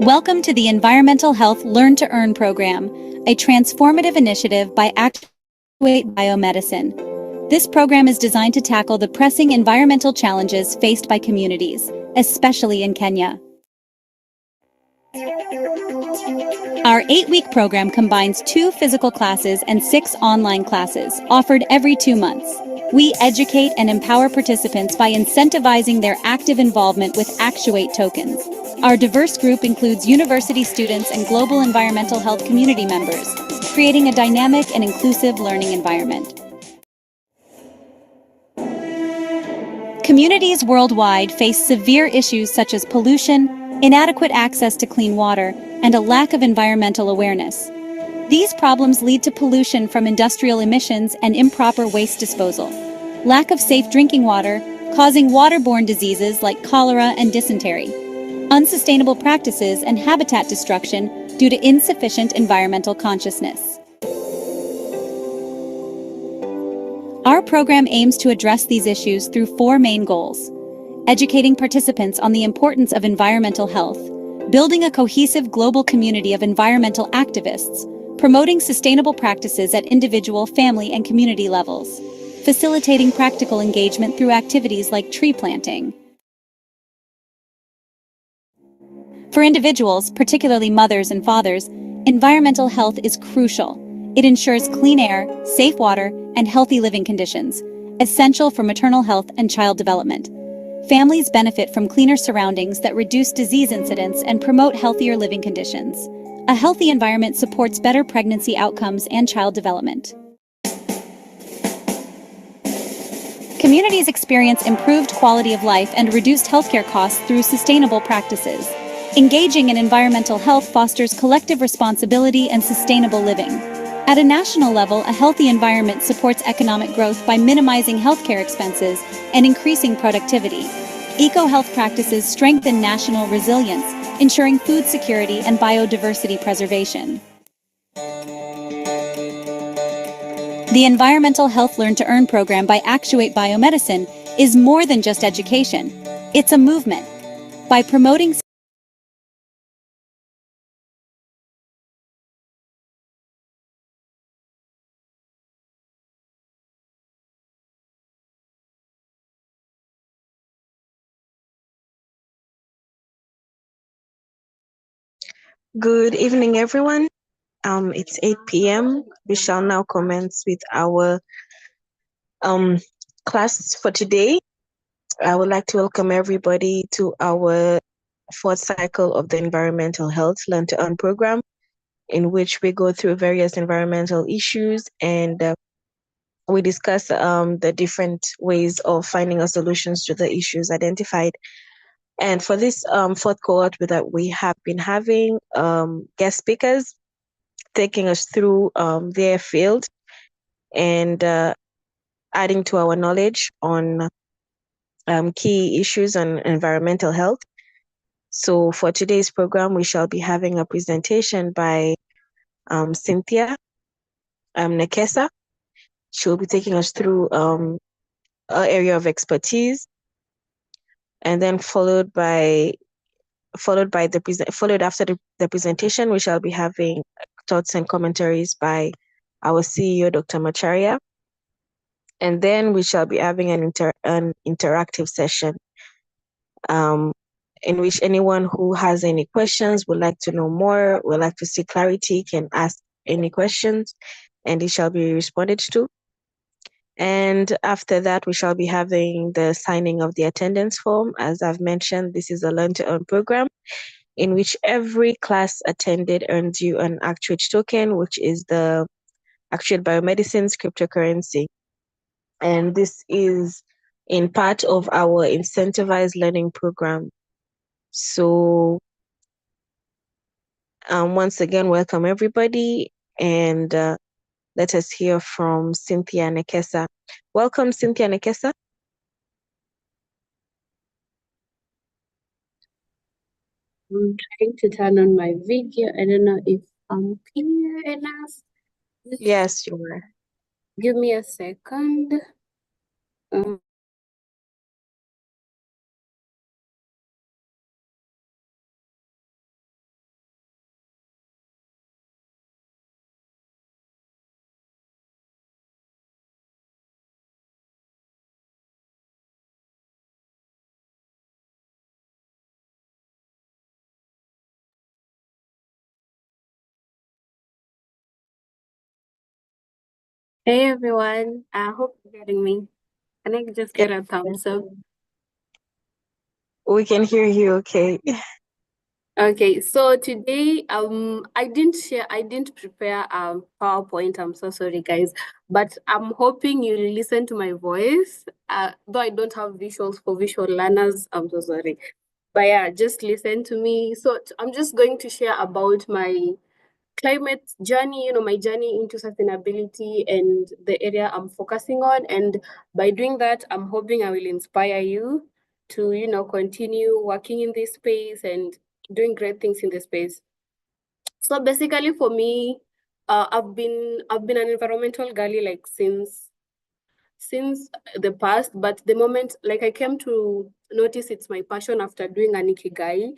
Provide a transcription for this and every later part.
Welcome to the Environmental Health Learn to Earn program, a transformative initiative by Actuate Biomedicine. This program is designed to tackle the pressing environmental challenges faced by communities, especially in Kenya. Our 8-week program combines 2 physical classes and 6 online classes, offered every 2 months. We educate and empower participants by incentivizing their active involvement with Actuate tokens. Our diverse group includes university students and global environmental health community members, creating a dynamic and inclusive learning environment. Communities worldwide face severe issues such as pollution, inadequate access to clean water, and a lack of environmental awareness. These problems lead to pollution from industrial emissions and improper waste disposal, lack of safe drinking water, causing waterborne diseases like cholera and dysentery, unsustainable practices and habitat destruction due to insufficient environmental consciousness. Our program aims to address these issues through 4 main goals: educating participants on the importance of environmental health, building a cohesive global community of environmental activists, promoting sustainable practices at individual, family, and community levels, facilitating practical engagement through activities like tree planting. For individuals, particularly mothers and fathers, environmental health is crucial. It ensures clean air, safe water, and healthy living conditions, essential for maternal health and child development. Families benefit from cleaner surroundings that reduce disease incidence and promote healthier living conditions. A healthy environment supports better pregnancy outcomes and child development. Communities experience improved quality of life and reduced healthcare costs through sustainable practices. Engaging in environmental health fosters collective responsibility and sustainable living. At a national level, a healthy environment supports economic growth by minimizing healthcare expenses and increasing productivity. Eco-health practices strengthen national resilience, ensuring food security and biodiversity preservation. The Environmental Health Learn to Earn program by Actuate Biomedicine is more than just education. It's a movement. By promoting Good evening, everyone. It's 8 p.m. We shall now commence with our class for today. I would like to welcome everybody to our 4th cycle of the Environmental Health Learn to Earn program, in which we go through various environmental issues and we discuss the different ways of finding our solutions to the issues identified. And for this 4th cohort that we have been having guest speakers taking us through their field and adding to our knowledge on key issues on environmental health. So for today's program, we shall be having a presentation by Cynthia Nekesa. She'll be taking us through an area of expertise, and then followed after the presentation, we shall be having thoughts and commentaries by our CEO, Dr. Macharia. And then we shall be having an interactive session in which anyone who has any questions, would like to know more, would like to see clarity, can ask any questions, and it shall be responded to. And after that, we shall be having the signing of the attendance form. As I've mentioned, this is a Learn to Earn program in which every class attended earns you an Actuate token, which is the Actuate Biomedicine's cryptocurrency. And this is in part of our incentivized learning program. So once again, welcome everybody, and let us hear from Cynthia Nekesa. Welcome, Cynthia Nekesa. I'm trying to turn on my video. I don't know if I'm clear enough. Yes, you are. Give me a second. Hey everyone, I hope you're getting me. Can I just get a thumbs up? We can hear you okay. Okay, so today I didn't prepare PowerPoint. I'm so sorry guys, but I'm hoping you listen to my voice. Though I don't have visuals for visual learners, I'm so sorry. But yeah, just listen to me. So I'm just going to share about my climate journey, my journey into sustainability and the area I'm focusing on. And by doing that, I'm hoping I will inspire you to, continue working in this space and doing great things in this space. So basically for me, I've been an environmental girly like since the past, but the moment like I came to notice it's my passion after doing an ikigai.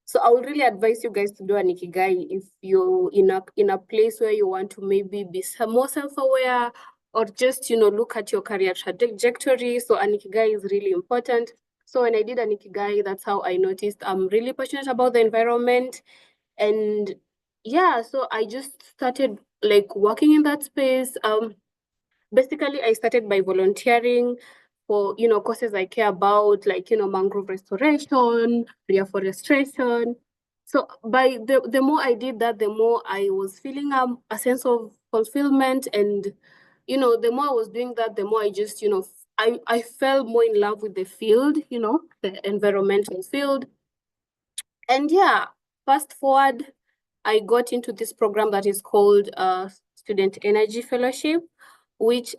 So I would really advise you guys to do an ikigai if you're in a place where you want to maybe be more self-aware or just look at your career trajectory. So an ikigai is really important. So when I did an ikigai, that's how I noticed I'm really passionate about the environment. And yeah, so I just started like working in that space. Basically I started by volunteering for courses I care about, like mangrove restoration, reforestation. So by the more I did that, the more I was feeling a sense of fulfillment. And the more I was doing that, the more I just I fell more in love with the field, the environmental field. And yeah, fast forward, I got into this program that is called Student Energy Fellowship, which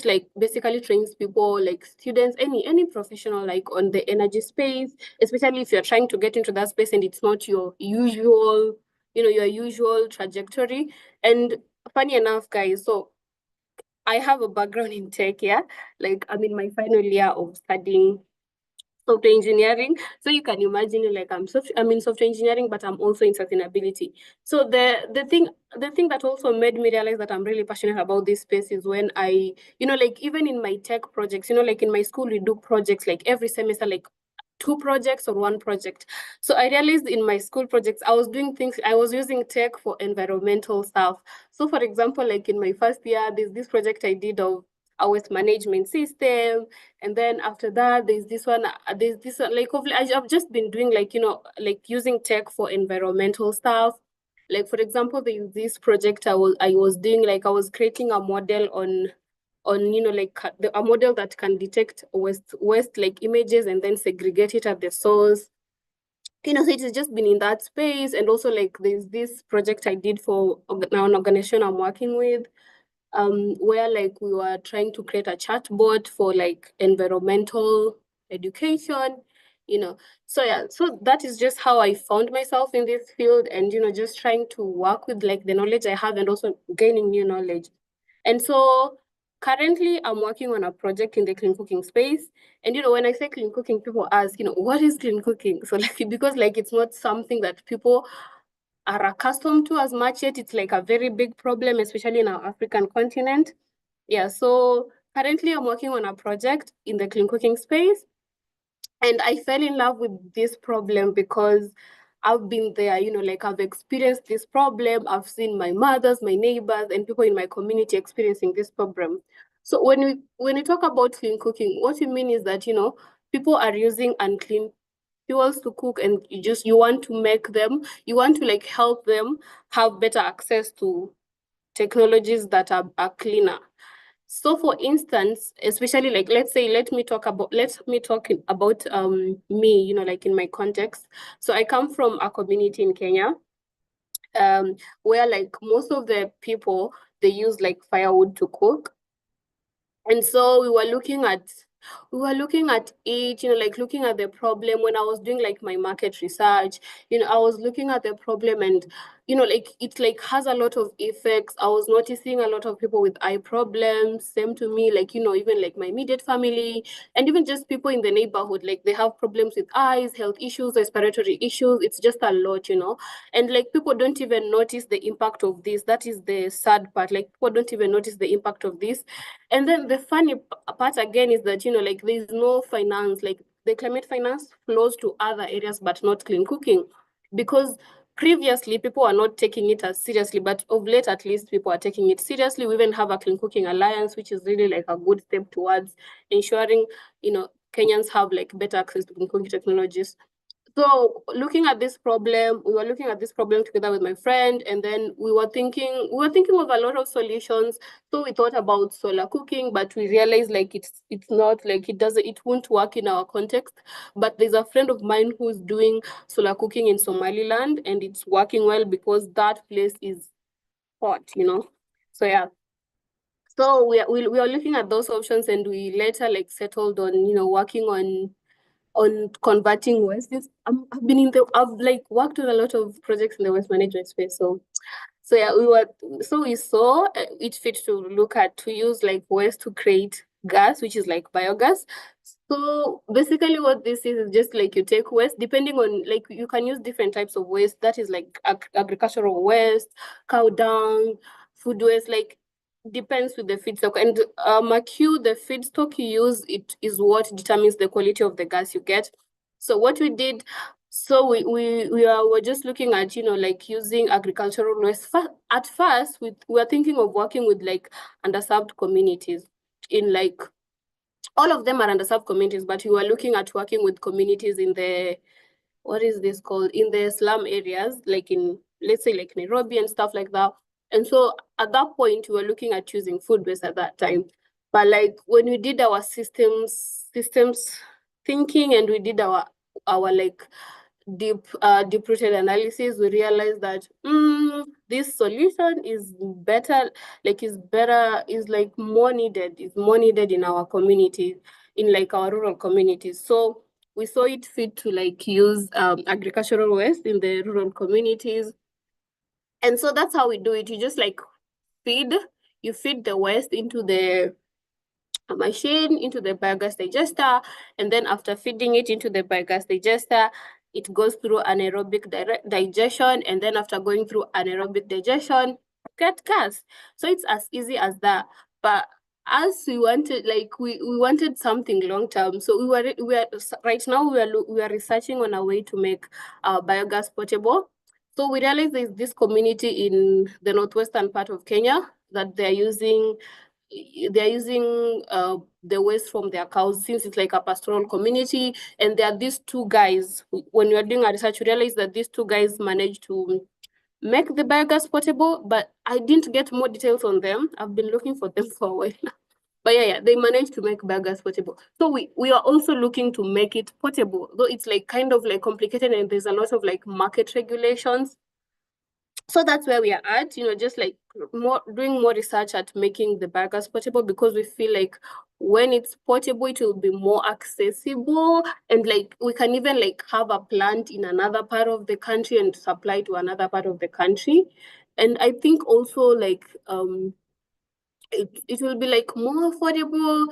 like basically trains people like students, any professional like on the energy space, especially if you're trying to get into that space and it's not your usual, your usual trajectory. And funny enough, guys, so I have a background in tech, yeah. Like I'm in my final year of studying software engineering. So you can imagine like I'm in software engineering, but I'm also in sustainability. So the thing that also made me realize that I'm really passionate about this space is when I, like even in my tech projects, like in my school we do projects like every semester, like two projects or one project. So I realized in my school projects, I was using tech for environmental stuff. So for example, like in my first year, there's this project I did of a waste management system. And then after that, there's this one, like I've just been doing like, like using tech for environmental stuff. Like for example, there's this project I was doing, like I was creating a model on like a model that can detect waste like images and then segregate it at the source. So it has just been in that space. And also like there's this project I did for an organization I'm working with, where like we were trying to create a chatbot for like environmental education, so yeah, so that is just how I found myself in this field. And just trying to work with like the knowledge I have and also gaining new knowledge. And so currently I'm working on a project in the clean cooking space. And when I say clean cooking, people ask, what is clean cooking? So like because like it's not something that people are accustomed to as much yet. It's like a very big problem, especially in our African continent. Yeah, so currently I'm working on a project in the clean cooking space. And I fell in love with this problem because I've been there, like I've experienced this problem. I've seen my mothers, my neighbors, and people in my community experiencing this problem. So when we talk about clean cooking, what we mean is that, people are using unclean fuels to cook, and you want to like help them have better access to technologies that are cleaner. So for instance, especially like let me talk about me, like in my context. So I come from a community in Kenya, where like most of the people, they use like firewood to cook. And so we were looking at it, like looking at the problem. When I was doing like my market research, I was looking at the problem. And like it like has a lot of effects. I was noticing a lot of people with eye problems, same to me, like even like my immediate family, and even just people in the neighborhood, like they have problems with eyes, health issues, respiratory issues. It's just a lot. And like people don't even notice the impact of this. That is the sad part. Like people don't even notice the impact of this. And then the funny part again is that, like there's no finance, like the climate finance flows to other areas, but not clean cooking. Because previously people are not taking it as seriously, but of late at least people are taking it seriously. We even have a Clean Cooking Alliance, which is really like a good step towards ensuring, Kenyans have like better access to clean cooking technologies. So looking at this problem, we were looking at this problem together with my friend, and then we were thinking of a lot of solutions. So we thought about solar cooking, but we realized like it's not like it won't work in our context. But there's a friend of mine who's doing solar cooking in Somaliland, and it's working well because that place is hot, So yeah. So we are looking at those options, and we later like settled on, working on converting waste. I've like worked on a lot of projects in the waste management space. So yeah, we saw it fit to look at to use like waste to create gas, which is like biogas. So basically what this is just like you take waste, depending on like you can use different types of waste. That is like agricultural waste, cow dung, food waste, like depends with the feedstock. And the feedstock you use, it is what determines the quality of the gas you get. So what we did, so we're just looking at, like using agricultural waste. At first, we were thinking of working with like underserved communities in like all of them are underserved communities, but we were looking at working with communities in the, what is this called, in the slum areas, like in, let's say like Nairobi and stuff like that. And so at that point, we were looking at choosing food waste at that time. But like when we did our systems thinking, and we did our like deep-rooted analysis, we realized that this solution is better, is like more needed, in our community, in like our rural communities. So we saw it fit to like use agricultural waste in the rural communities. And so that's how we do it. You just like feed the waste into the machine, into the biogas digester, and then after feeding it into the biogas digester, it goes through anaerobic digestion, and then after going through anaerobic digestion, get gas. So it's as easy as that. But as we wanted, like we wanted something long term, so we are right now we are researching on a way to make biogas portable. So we realized there's this community in the northwestern part of Kenya that they're using the waste from their cows, since it's like a pastoral community. And there are these two guys, when we are doing our research, we realized that these two guys managed to make the biogas portable, but I didn't get more details on them. I've been looking for them for a while now. But yeah, they managed to make biogas portable. So we are also looking to make it portable, though it's like kind of like complicated, and there's a lot of like market regulations. So that's where we are at, just like doing more research at making the biogas portable, because we feel like when it's portable, it will be more accessible, and like we can even like have a plant in another part of the country and supply to another part of the country. And I think also like it will be like more affordable,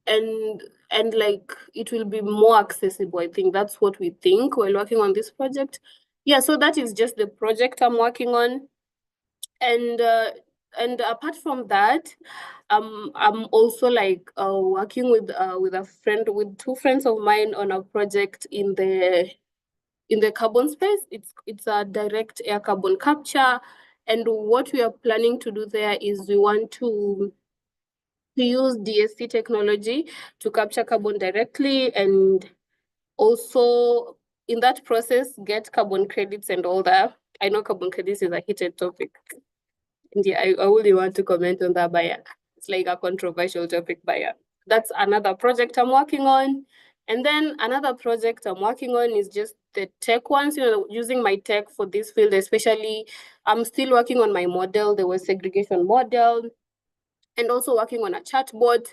and like it will be more accessible. I think that's what we think while working on this project. Yeah, so that is just the project I'm working on. And apart from that, I'm also like working with with two friends of mine on a project in the carbon space. It's a direct air carbon capture, and what we are planning to do there is we want to use DSC technology to capture carbon directly, and also in that process get carbon credits and all that. I know carbon credits is a heated topic. And yeah, I wouldn't want to comment on that, but yeah, it's like a controversial topic, but yeah, that's another project I'm working on. And then another project I'm working on is just the tech ones, using my tech for this field, especially I'm still working on my model, the waste segregation model, and also working on a chatbot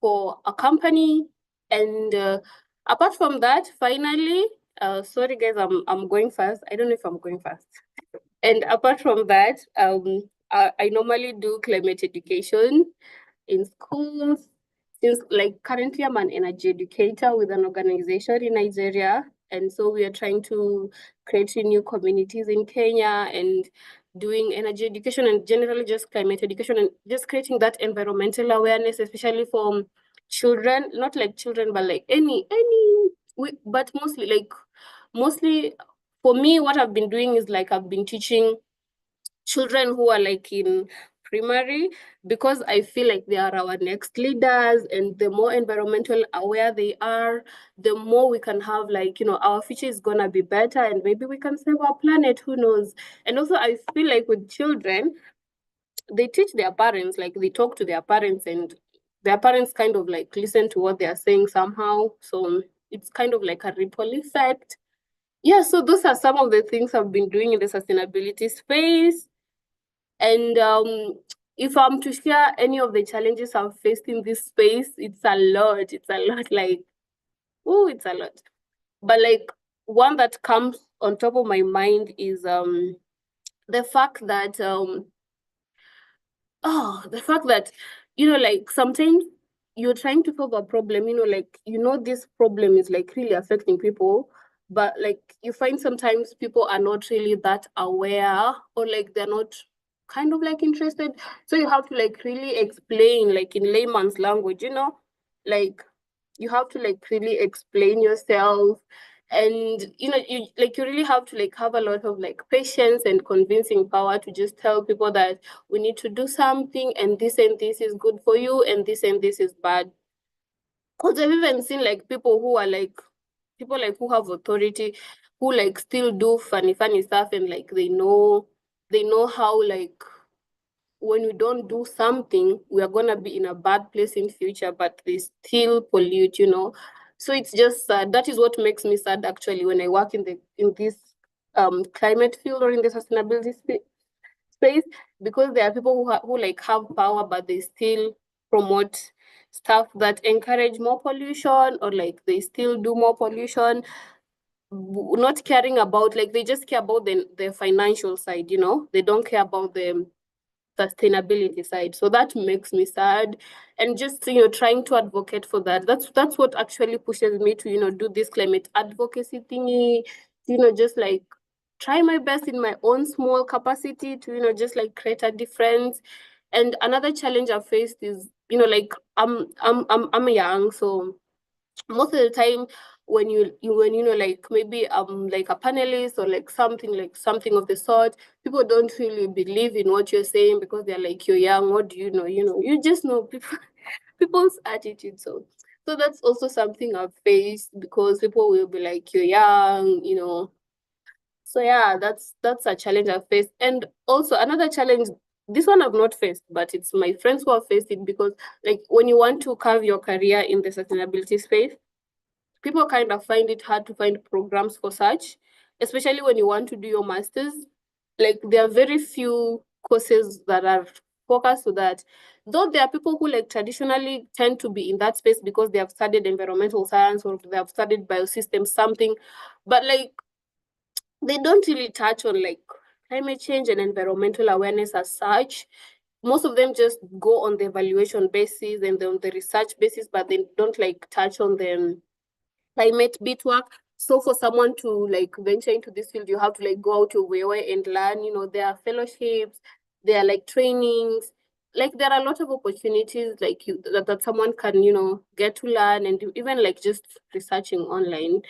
for a company. And apart from that, finally, sorry guys, I'm going fast. I don't know if I'm going fast. And apart from that, I normally do climate education in schools. Since like currently I'm an energy educator with an organization in Nigeria. And so we are trying to create new communities in Kenya and doing energy education and generally just climate education and just creating that environmental awareness, especially for children, not like children, but like but mostly for me, what I've been doing is like I've been teaching children who are like in primary, because I feel like they are our next leaders, and the more environmental aware they are, the more we can have like, our future is gonna be better, and maybe we can save our planet, who knows. And also I feel like with children, they teach their parents, like they talk to their parents, and their parents kind of like listen to what they are saying somehow. So it's kind of like a ripple effect. Yeah, so those are some of the things I've been doing in the sustainability space. And if I'm to share any of the challenges I've faced in this space, it's a lot. It's a lot, like, oh, it's a lot. But like one that comes on top of my mind is the fact that the fact that, like sometimes you're trying to solve a problem, like, this problem is like really affecting people, but like you find sometimes people are not really that aware, or like they're not kind of like interested. So you have to like really explain, like in layman's language, like you have to like really explain yourself. And you really have to like have a lot of like patience and convincing power to just tell people that we need to do something, and this is good for you, and this is bad. Because I've even seen like people who are like people like who have authority, who like still do funny stuff, and like they know how, like, when we don't do something, we are gonna be in a bad place in future, but they still pollute. So it's just sad. That is what makes me sad actually when I work in this climate field or in the sustainability space, because there are people who like have power, but they still promote stuff that encourage more pollution, or like they still do more pollution, not caring about, like, they just care about the financial side. They don't care about the sustainability side. So that makes me sad. And just trying to advocate for that, that's what actually pushes me to do this climate advocacy thingy, just like try my best in my own small capacity to just like create a difference. And another challenge I've faced is, like, I'm young, so most of the time when when like maybe like a panelist or like something of the sort, people don't really believe in what you're saying, because they're like, you're young, what do you know? You just know people people's attitude. So that's also something I've faced, because people will be like, you're young. So yeah, that's a challenge I've faced. And also another challenge, this one I've not faced, but it's my friends who have faced it, because like when you want to carve your career in the sustainability space, people kind of find it hard to find programs for such, especially when you want to do your masters. Like, there are very few courses that are focused to that. Though there are people who like traditionally tend to be in that space because they have studied environmental science, or they have studied biosystems, something, but like they don't really touch on like climate change and environmental awareness as such. Most of them just go on the evaluation basis and on the research basis, but they don't like touch on the climate bit work. So for someone to like venture into this field, you have to like go out your way and learn. There are fellowships, there are like trainings, like there are a lot of opportunities like that someone can get to learn, and even like just researching online.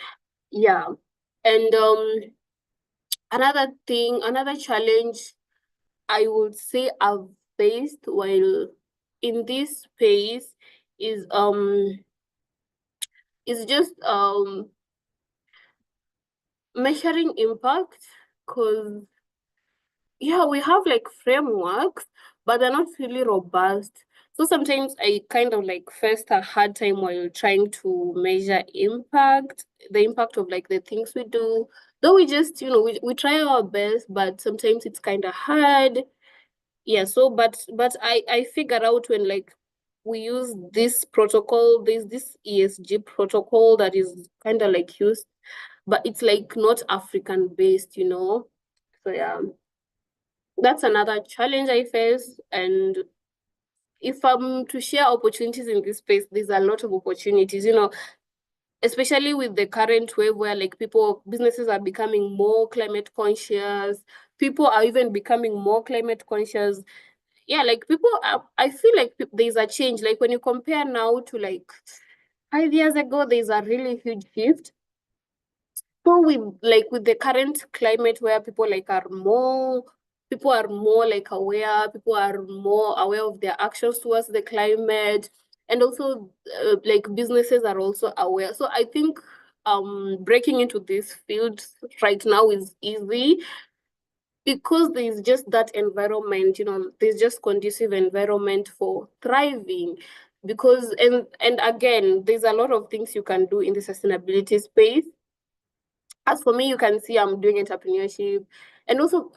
Yeah. And another challenge I would say I've faced while in this space is just measuring impact, because yeah, we have like frameworks, but they're not really robust. So sometimes I kind of like faced a hard time while trying to measure impact, the impact of like the things we do. Though we just, we try our best, but sometimes it's kind of hard. Yeah, so but I figure out when like we use this protocol, this ESG protocol that is kind of like used, but it's like not African based. So yeah, that's another challenge I face. And if I'm to share opportunities in this space, there's a lot of opportunities, especially with the current wave where like businesses are becoming more climate conscious. People are even becoming more climate conscious. Yeah, like I feel like there's a change. Like when you compare now to like 5 years ago, there's a really huge shift. So with the current climate where people are more like aware, people are more aware of their actions towards the climate, and also like businesses are also aware. So I think breaking into this field right now is easy because there's just that environment, there's just conducive environment for thriving. Because and again, there's a lot of things you can do in the sustainability space. As for me, you can see I'm doing entrepreneurship. And also,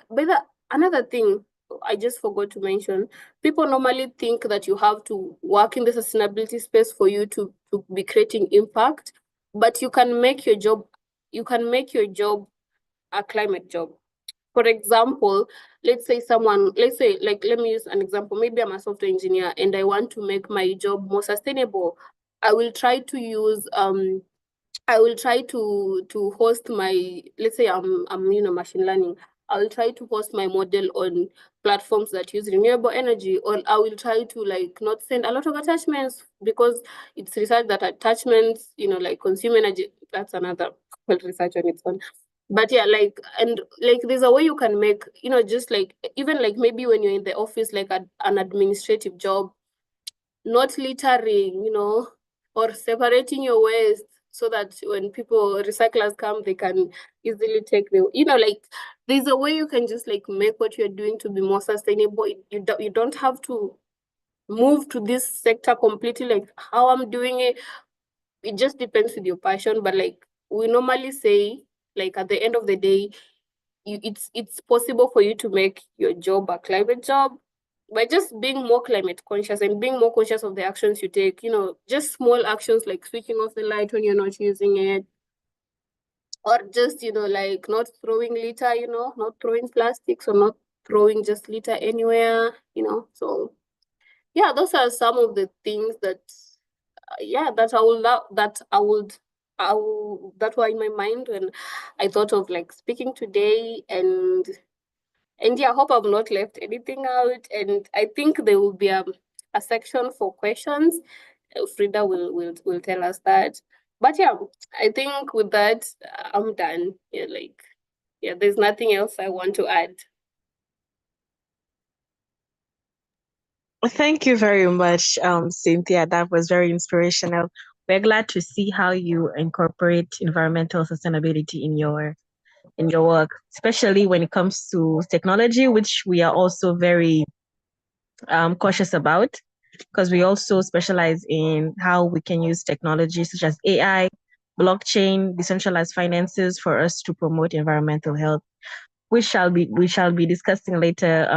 another thing I just forgot to mention, people normally think that you have to work in the sustainability space for you to be creating impact, but you can make your job a climate job. For example, let's say, like, let me use an example. Maybe I'm a software engineer and I want to make my job more sustainable. I will try to use I will try to host my, let's say I'm machine learning. I will try to host my model on platforms that use renewable energy, or I will try to like not send a lot of attachments because it's research that attachments, like consume energy. That's another research on its own. But yeah, like, and like there's a way you can make, just like, even like maybe when you're in the office, like an administrative job, not littering, or separating your waste so that when people recyclers come, they can easily take like there's a way you can just like make what you're doing to be more sustainable. You don't have to move to this sector completely like how I'm doing it. It just depends with your passion. But like we normally say, like at the end of the day, it's possible for you to make your job a climate job by just being more climate conscious and being more conscious of the actions you take. Just small actions like switching off the light when you're not using it, or just like not throwing litter, not throwing plastics, or not throwing just litter anywhere. So yeah, those are some of the things that yeah, that I would that were in my mind when I thought of like speaking today. And yeah, I hope I've not left anything out. And I think there will be a section for questions. Frida will tell us that. But yeah, I think with that, I'm done. Yeah, like, yeah, there's nothing else I want to add. Thank you very much, Cynthia. That was very inspirational. We're glad to see how you incorporate environmental sustainability in your work, especially when it comes to technology, which we are also very cautious about, because we also specialize in how we can use technology such as AI, blockchain, decentralized finances for us to promote environmental health. We shall be discussing later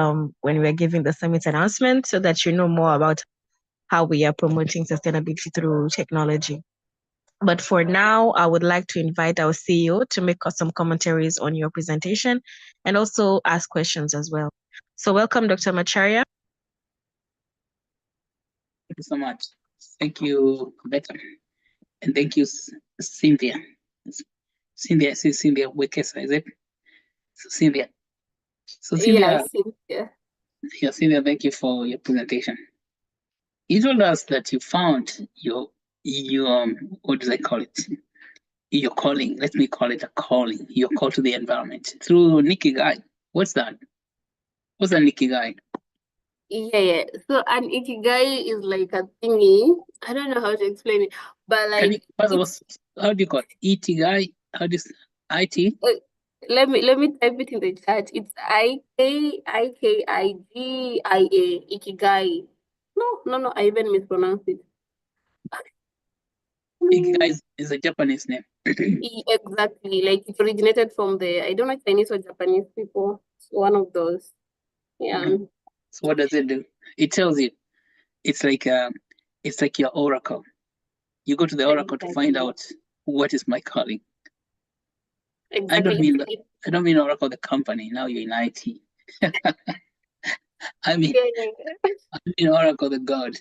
when we're giving the summit announcement, so that you know more about how we are promoting sustainability through technology. But for now, I would like to invite our CEO to make some commentaries on your presentation and also ask questions as well. So welcome, Dr. Macharia. Thank you so much. Thank you, Becca. And thank you, Cynthia. Cynthia, see Cynthia Wekesa, is it? So Cynthia. So Cynthia, yeah, Cynthia, thank you for your presentation. You told us that you found your what do I call it? Your calling. Let me call it a calling. Your call to the environment through Nikigai. What's that? What's a Nikigai? Yeah. So an ikigai is like a thingy. I don't know how to explain it, but like, first of all, how do you call it? Ikigai? How do you IT? Let me type it in the chat. It's IKIKIGIA, ikigai. No, I even mispronounced it. Ikigai is a Japanese name. Exactly, like it originated from the, I don't know, Chinese or Japanese people. It's one of those. Yeah. So what does it do? It tells you. It's like your oracle. You go to the oracle to find out what is my calling. Exactly. I don't mean Oracle the company. Now you're in IT. I mean Oracle the God.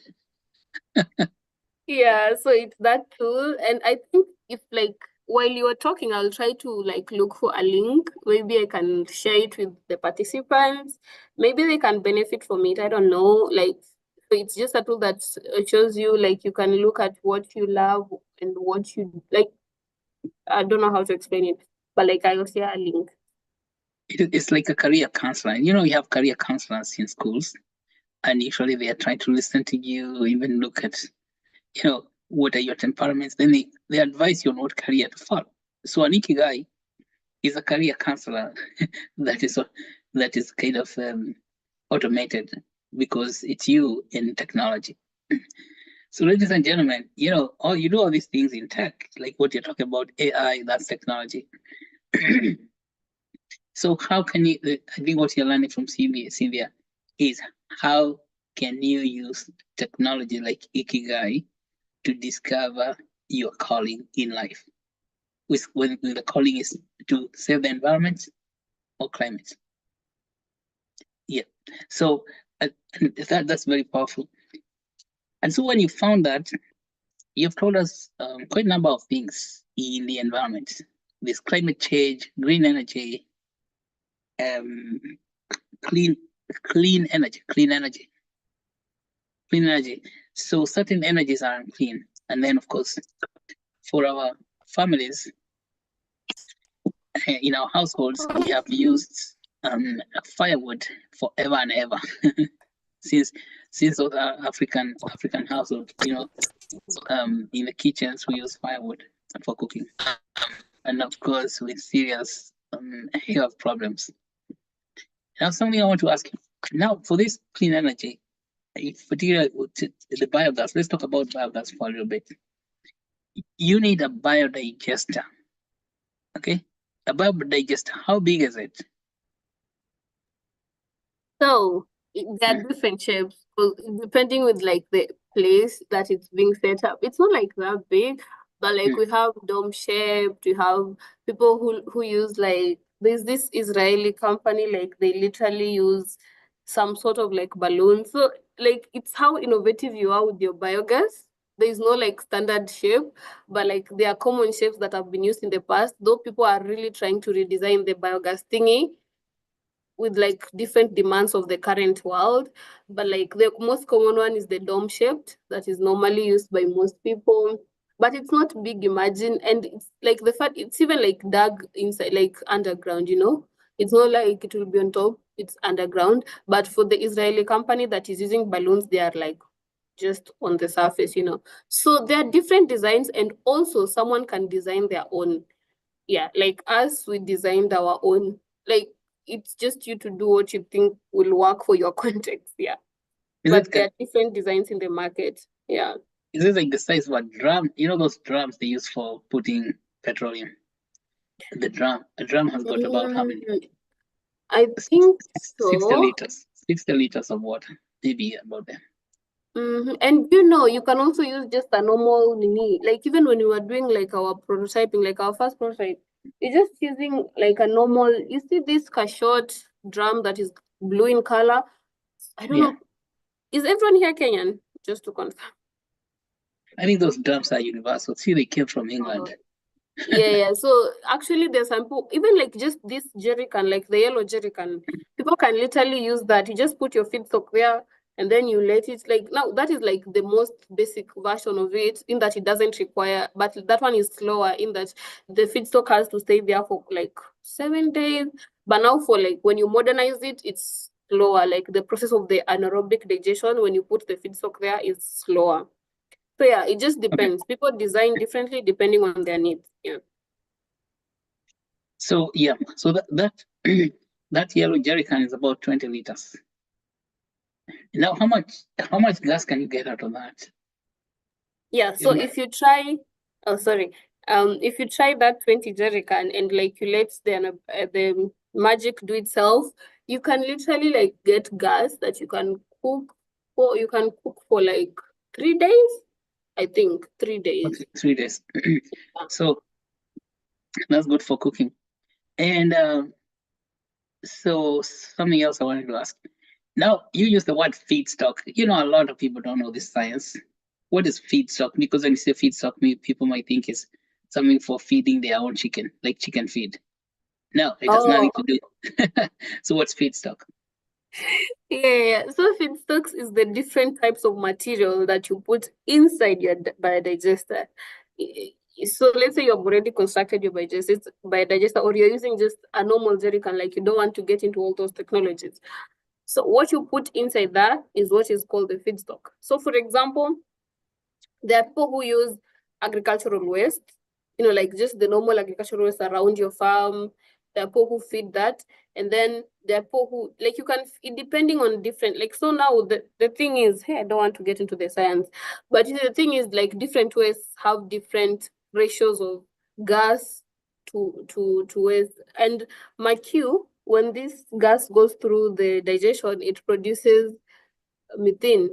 Yeah, so it's that tool. And I think if like while you are talking, I'll try to like look for a link. Maybe I can share it with the participants. Maybe they can benefit from it. I don't know. Like, so it's just a tool that shows you, like, you can look at what you love and what you like. I don't know how to explain it. but like I'll share a link. It's like a career counselor. You know, you have career counselors in schools, and usually they are trying to listen to you, even look at, what are your temperaments. Then they advise you on what career to follow. So an ikigai is a career counselor that is kind of automated because it's you in technology. So, ladies and gentlemen, you do all these things in tech, like what you're talking about, AI, that's technology. So how can you, I think what you're learning from Cynthia, is how can you use technology like Ikigai to discover your calling in life? When the calling is to save the environment or climate. Yeah. So that's very powerful. And so when you found that, you've told us quite a number of things in the environment. This climate change, green energy, um, clean energy. So certain energies are unclean. And then, of course, for our families, in our households, we have used firewood forever and ever. since those are African households, in the kitchens we use firewood for cooking, and of course with serious health problems. Now, something I want to ask you now for this clean energy, particularly the biogas. Let's talk about biogas for a little bit. You need a biodigester. Okay, a biodigester. How big is it? So there are different shapes, depending with like the place that it's being set up. It's not like that big, but like we have dome shaped. We have people who use like there's this Israeli company, like they literally use some sort of like balloon. So like it's how innovative you are with your biogas. There is no like standard shape, but like there are common shapes that have been used in the past. Though people are really trying to redesign the biogas thingy with like different demands of the current world, but like the most common one is the dome shaped that is normally used by most people, but it's not big, imagine, and it's like the fact it's even like dug inside, like underground, it's not like it will be on top, it's underground. But for the Israeli company that is using balloons, they are like just on the surface. So there are different designs, and also someone can design their own. Yeah, like us, we designed our own. Like it's just you to do what you think will work for your context. Yeah. But there are different designs in the market. Yeah. Is it like the size of a drum? You know those drums they use for putting petroleum? A drum has got about how many? I think 60 so. liters. 60 liters of water. Maybe about that. And you can also use just a normal mini, like even when we were doing like our prototyping, like our first prototype, it's just using like a normal, you see this short drum that is blue in color. I don't know. Is everyone here Kenyan? Just to confirm. I think those drums are universal. See, they came from England. Yeah. So actually, there's some people, even like just this jerry can, like the yellow jerry can, people can literally use that. You just put your feedstock there and then you let it, like, now that is like the most basic version of it, in that it doesn't require, but that one is slower in that the feedstock has to stay there for like 7 days. But now for like when you modernize it, it's slower. Like the process of the anaerobic digestion when you put the feedstock there is slower. So yeah, it just depends. Okay. People design differently depending on their needs. Yeah. So that that yellow jerry can is about 20 liters. Now, how much gas can you get out of that? Yeah. So if you try, if you try that 20 jerry can and like you let the magic do itself, you can literally like get gas that you can cook for. You can cook for like 3 days. I think 3 days. Okay, 3 days. So that's good for cooking. And so something else I wanted to ask. Now, you use the word feedstock. A lot of people don't know this science. What is feedstock? Because when you say feedstock, people might think it's something for feeding their own chicken, like chicken feed. No, it has nothing to do. So what's feedstock? Yeah. So feedstocks is the different types of material that you put inside your biodigester. So let's say you've already constructed your biodigester, or you're using just a normal jerrycan, like you don't want to get into all those technologies. So what you put inside that is what is called the feedstock. So for example, there are people who use agricultural waste, like just the normal agricultural waste around your farm. There are people who feed that. And then there are people who, like, you can, depending on different, like, so now the thing is, hey, I don't want to get into the science, but the thing is, like, different wastes have different ratios of gas to waste. And McHugh, when this gas goes through the digestion, it produces methane,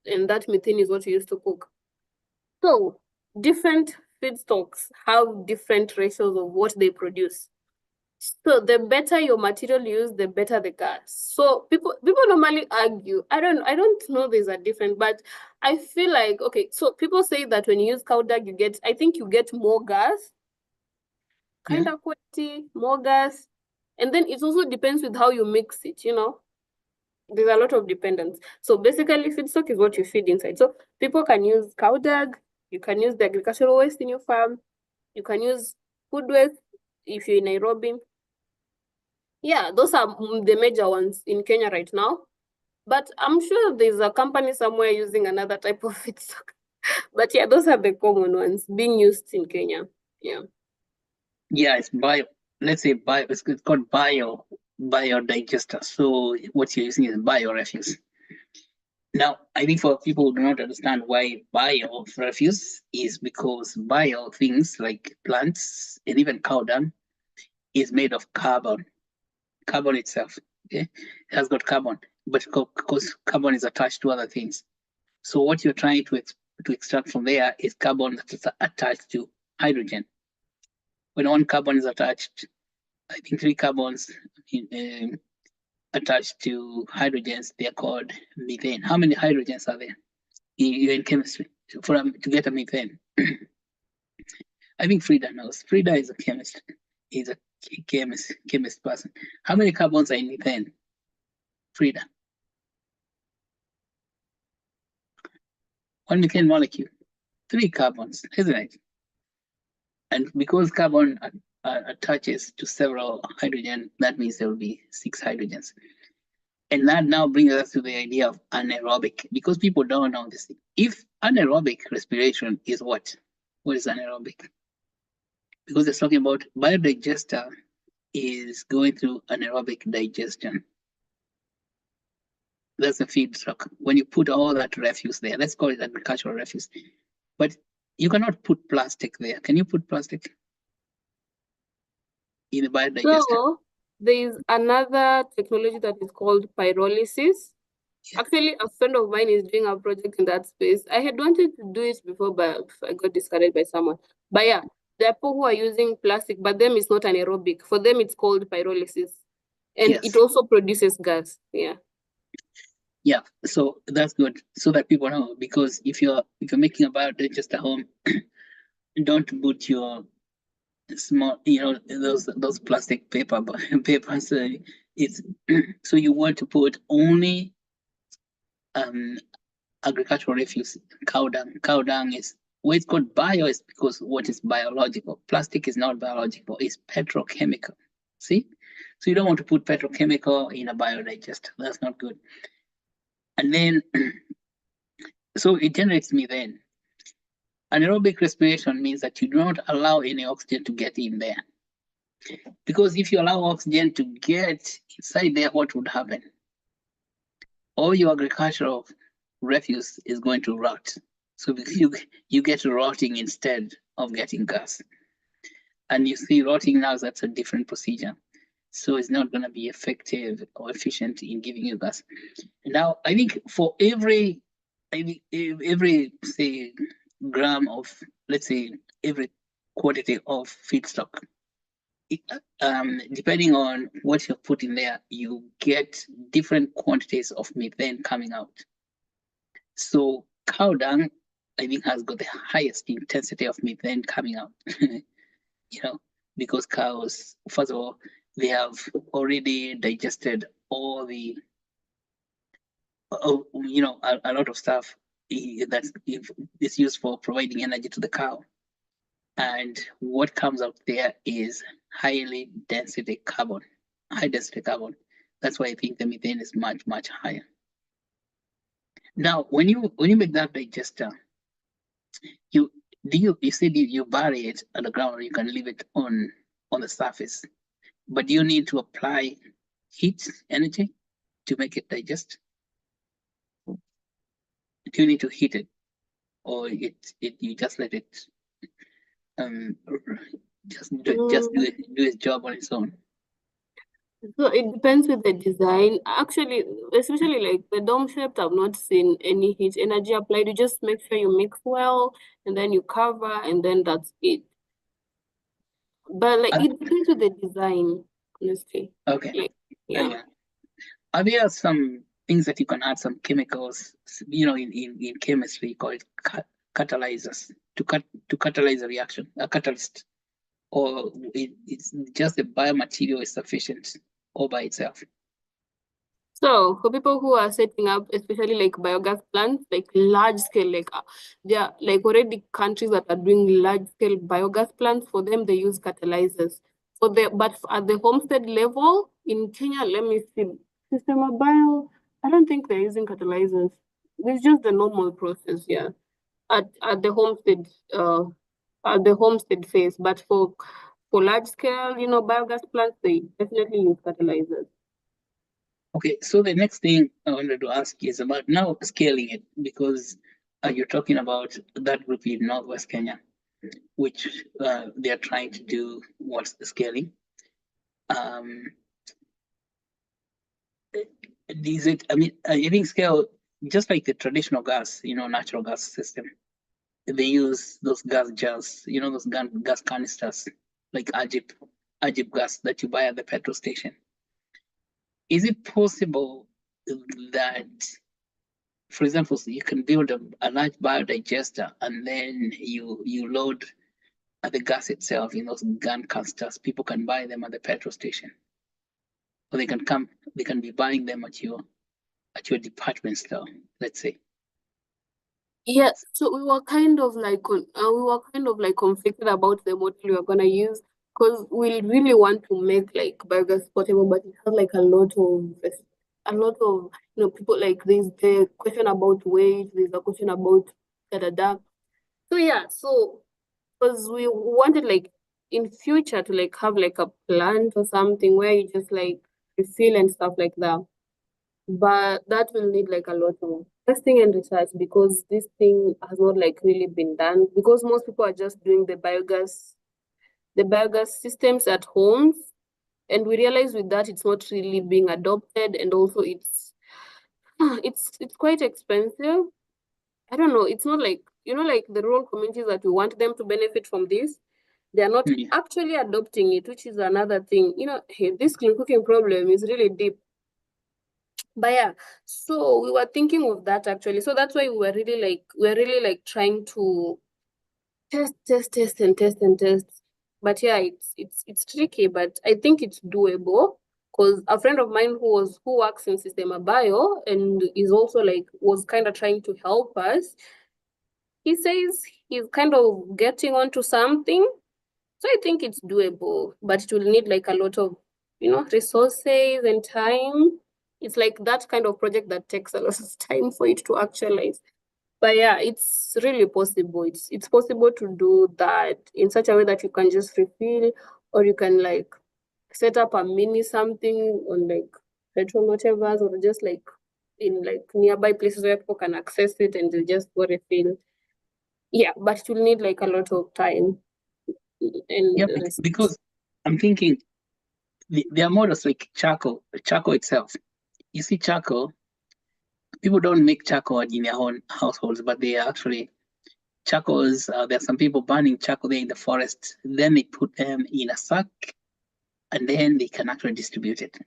and that methane is what you use to cook. So different feedstocks have different ratios of what they produce. So the better your material use, the better the gas. So people normally argue. I don't know there's a difference, but I feel like, okay, so people say that when you use cow dung, I think you get more gas, kind of quality, more gas. And then it also depends with how you mix it, There's a lot of dependence. So basically, feedstock is what you feed inside. So people can use cow dung, you can use the agricultural waste in your farm, you can use food waste if you're in Nairobi. Yeah, those are the major ones in Kenya right now. But I'm sure there's a company somewhere using another type of feedstock. But yeah, those are the common ones being used in Kenya. Yeah. Yeah, it's bio. Let's say bio. It's called biodigester. So what you're using is bio refuse. Now, I think for people who do not understand why bio refuse is because bio things like plants and even cow dung is made of carbon. Carbon itself, okay, it has got carbon, but because carbon is attached to other things. So what you're trying to extract from there is carbon that is attached to hydrogen. When one carbon is attached, I think 3 carbons attached to hydrogens, they're called methane. How many hydrogens are there in chemistry to get a methane? I think Frida knows. Frida is a chemist. He's a chemist person. How many carbons are in methane? Frida. One methane molecule, 3 carbons, isn't it? And because carbon attaches to several hydrogen, that means there will be 6 hydrogens. And that now brings us to the idea of anaerobic, because people don't know this. If anaerobic respiration is what? What is anaerobic? Because it's talking about biodigester is going through anaerobic digestion. That's the feedstock. When you put all that refuse there, let's call it agricultural refuse. But you cannot put plastic there. Can you put plastic in the biodigester? So there's another technology that is called pyrolysis. Actually, a friend of mine is doing a project in that space. I had wanted to do it before, but I got discouraged by someone. But yeah, there are people who are using plastic, but them it's not anaerobic. For them, it's called pyrolysis. And Yes. it also produces gas. Yeah. Yeah, so that's good, so that people know. Because if you're making a biodigester home, don't put your small, those plastic papers. It's so you want to put only agricultural refuse, cow dung. Cow dung is why it's called bio is because what is biological. Plastic is not biological, it's petrochemical. See? So you don't want to put petrochemical in a biodigester. That's not good. And then so it generates methane. Anaerobic respiration means that you do not allow any oxygen to get in there. Because if you allow oxygen to get inside there, what would happen? All your agricultural refuse is going to rot. So you get rotting instead of getting gas. And you see rotting now, that's a different procedure. So it's not going to be effective or efficient in giving you gas. Now, I think for every say gram of, let's say, every quantity of feedstock, depending on what you put in there, you get different quantities of methane coming out. So cow dung, I think, has got the highest intensity of methane coming out. Because cows, first of all, they have already digested all the, a lot of stuff that is used for providing energy to the cow. And what comes out there is high density carbon. That's why I think the methane is much, much higher. Now, when you make that digester, you said you bury it underground, or you can leave it on the surface. But you need to apply heat energy to make it digest. Do you need to heat it, or you just let it just do its job on its own? So it depends with the design. Actually, especially like the dome shaped, I've not seen any heat energy applied. You just make sure you mix well, and then you cover, and then that's it. But like it depends with the design, honestly. Okay. Like, yeah. Are there some things that you can add, some chemicals, in chemistry called catalyzers to catalyze a reaction, a catalyst, or it's just the biomaterial is sufficient all by itself? So for people who are setting up, especially like biogas plants, like large scale, like there are like already countries that are doing large scale biogas plants. For them, they use catalyzers. But at the homestead level in Kenya, let me see, system bio, I don't think they're using catalyzers. It's just the normal process, yeah. At the homestead phase. But for large scale, biogas plants, they definitely use catalyzers. Okay, so the next thing I wanted to ask is about now scaling it, because you're talking about that group in Northwest Kenya, which they are trying to do what's the scaling. Is it, I think scale, just like the traditional gas, natural gas system, they use those gas jars, those gas canisters, like Ajib gas that you buy at the petrol station. Is it possible that, for example, so you can build a large biodigester and then you load the gas itself in those gun canisters? People can buy them at the petrol station, or they can be buying them at your department store, let's say. Yeah, so we were kind of like conflicted about the model we were gonna use, because we really want to make like biogas portable, but it has like a lot of people, like there's the question about weight, there's a question about da da da. So yeah, because we wanted like in future to like have like a plant or something where you just like refill and stuff like that. But that will need like a lot of testing and research, because this thing has not like really been done, because most people are just doing the biogas systems at homes, and we realize with that it's not really being adopted, and also it's quite expensive. I don't know, it's not like like the rural communities that we want them to benefit from this, they are not actually adopting it, which is another thing. Hey, this clean cooking problem is really deep. But yeah, so we were thinking of that actually. So that's why we're really like trying to test and test. But yeah, it's tricky, but I think it's doable, because a friend of mine who works in Systema Bio and is also like was kind of trying to help us. He says he's kind of getting onto something. So I think it's doable, but it will need like a lot of resources and time. It's like that kind of project that takes a lot of time for it to actualize. But yeah, it's really possible. It's possible to do that in such a way that you can just refill, or you can like set up a mini something on like petrol whatever, or just like in like nearby places where people can access it and they just go refill. Yeah, but it will need like a lot of time. And Because I'm thinking there are models like charcoal itself. You see, charcoal, people don't make charcoal in their own households, but they are actually charcoals. There are some people burning charcoal there in the forest. Then they put them in a sack, and then they can actually distribute it.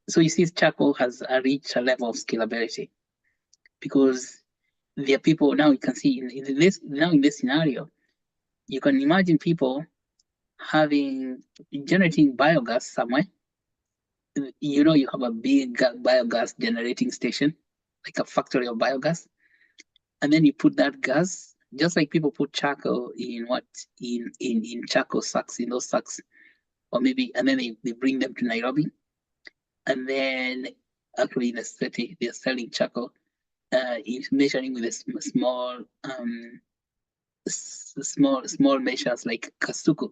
So you see, charcoal has reached a level of scalability, because there are people now. You can see in this scenario, you can imagine people generating biogas somewhere. You have a big biogas generating station, like a factory of biogas, and then you put that gas just like people put charcoal in in charcoal sacks, in those sacks, or maybe, and then they bring them to Nairobi, and then actually in the city they're selling charcoal, measuring with a small small measures like kasuku.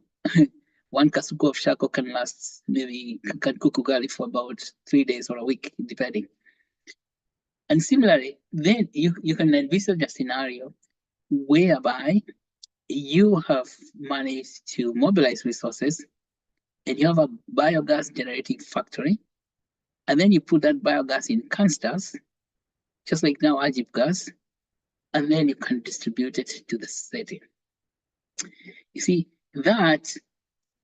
One kasuku of charcoal can last, maybe can cook ugali for about 3 days or a week, depending. And similarly, then you can envisage a scenario whereby you have managed to mobilize resources and you have a biogas generating factory, and then you put that biogas in canisters, just like now Ajib gas, and then you can distribute it to the city. You see, that,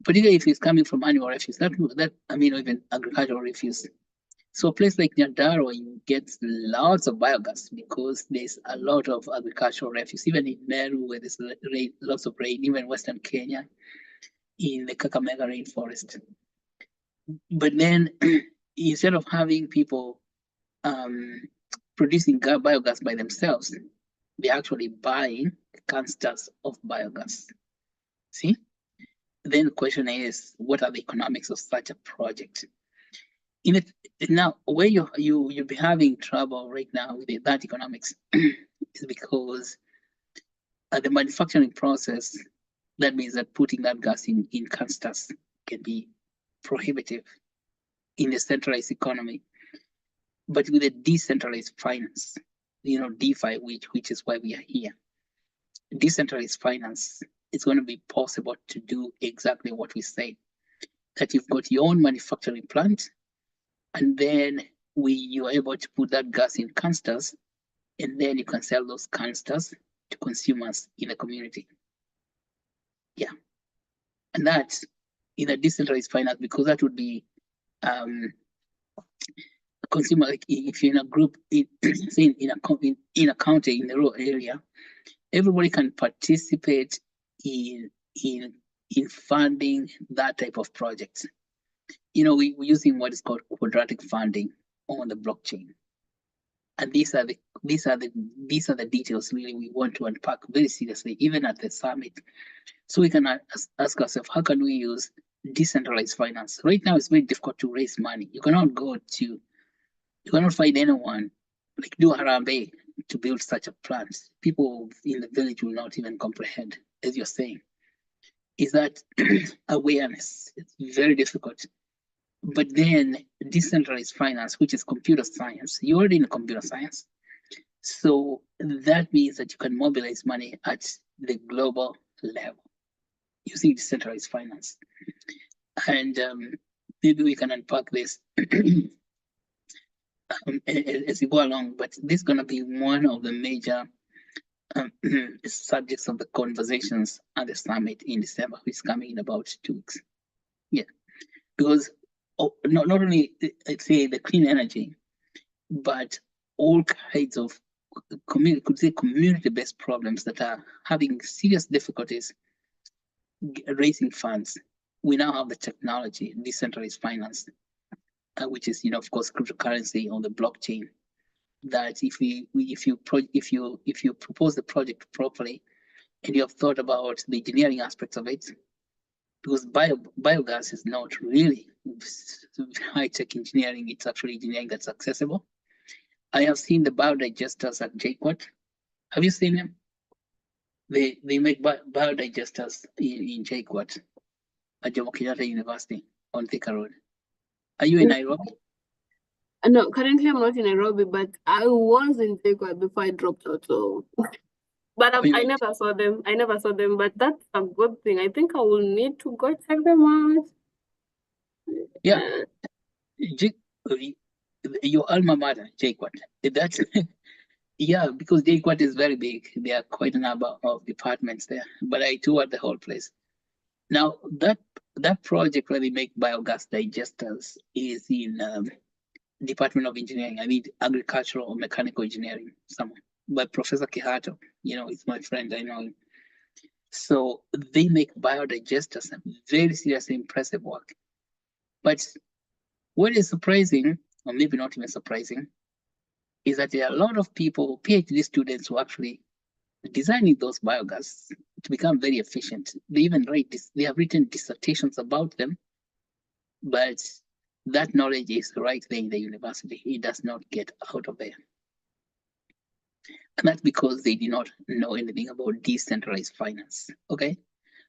particularly if it's coming from animal refuse, that I mean, even agricultural refuse. So a place like Nyandarua, you get lots of biogas because there's a lot of agricultural refuse, even in Meru, where there's lots of rain, even Western Kenya, in the Kakamega rainforest. But then instead of having people producing biogas by themselves, they're actually buying canisters of biogas. See? Then the question is, what are the economics of such a project? In it now, where you'll be having trouble right now with that economics is because the manufacturing process, that means that putting that gas in canisters can be prohibitive in the centralized economy. But with a decentralized finance, DeFi, which is why we are here, decentralized finance, it's going to be possible to do exactly what we say, that you've got your own manufacturing plant, and then you are able to put that gas in canisters, and then you can sell those canisters to consumers in the community. Yeah. And that's in a decentralized finance, because that would be consumer, like if you're in a group, say in a county, in the rural area, everybody can participate in funding that type of projects. We're using what is called quadratic funding on the blockchain. And these are the details really we want to unpack very seriously, even at the summit. So we can ask ourselves, how can we use decentralized finance? Right now, it's very difficult to raise money. You cannot find anyone, like do Harambe to build such a plant. People in the village will not even comprehend, as you're saying. Is that awareness? It's very difficult. But then decentralized finance, which is computer science, you're already in computer science. So that means that you can mobilize money at the global level using decentralized finance. And maybe we can unpack this as we go along, but this is going to be one of the major subjects of the conversations at the summit in December, which is coming in about 2 weeks. Yeah, because not only, let's say, the clean energy, but all kinds of community-based problems that are having serious difficulties raising funds. We now have the technology, decentralized finance, which is, of course, cryptocurrency on the blockchain. That if you propose the project properly, and you have thought about the engineering aspects of it, because biogas is not really high-tech engineering, it's actually engineering that's accessible. I have seen the biodigesters at JQuat. Have you seen them? They make biodigesters in JQuat at Jomo Kenyatta University on Thika Road. Are you in Nairobi? No, currently I'm not in Nairobi, but I was in JQuat before I dropped out. So, but I never saw them. But that's a good thing. I think I will need to go check them out. Yeah, your alma mater, JQuat. That's yeah, because JQuat is very big. There are quite a number of departments there, but I toured the whole place. Now that project where they make biogas digesters is in Department of Engineering. I mean agricultural or mechanical engineering, someone. But Professor Kihato, he's my friend. I know him. So they make biodigesters, and very seriously impressive work. But what is surprising, or maybe not even surprising, is that there are a lot of people, PhD students, who actually designing those biogas to become very efficient. They even they have written dissertations about them, but that knowledge is right there in the university. It does not get out of there. And that's because they did not know anything about decentralized finance. Okay.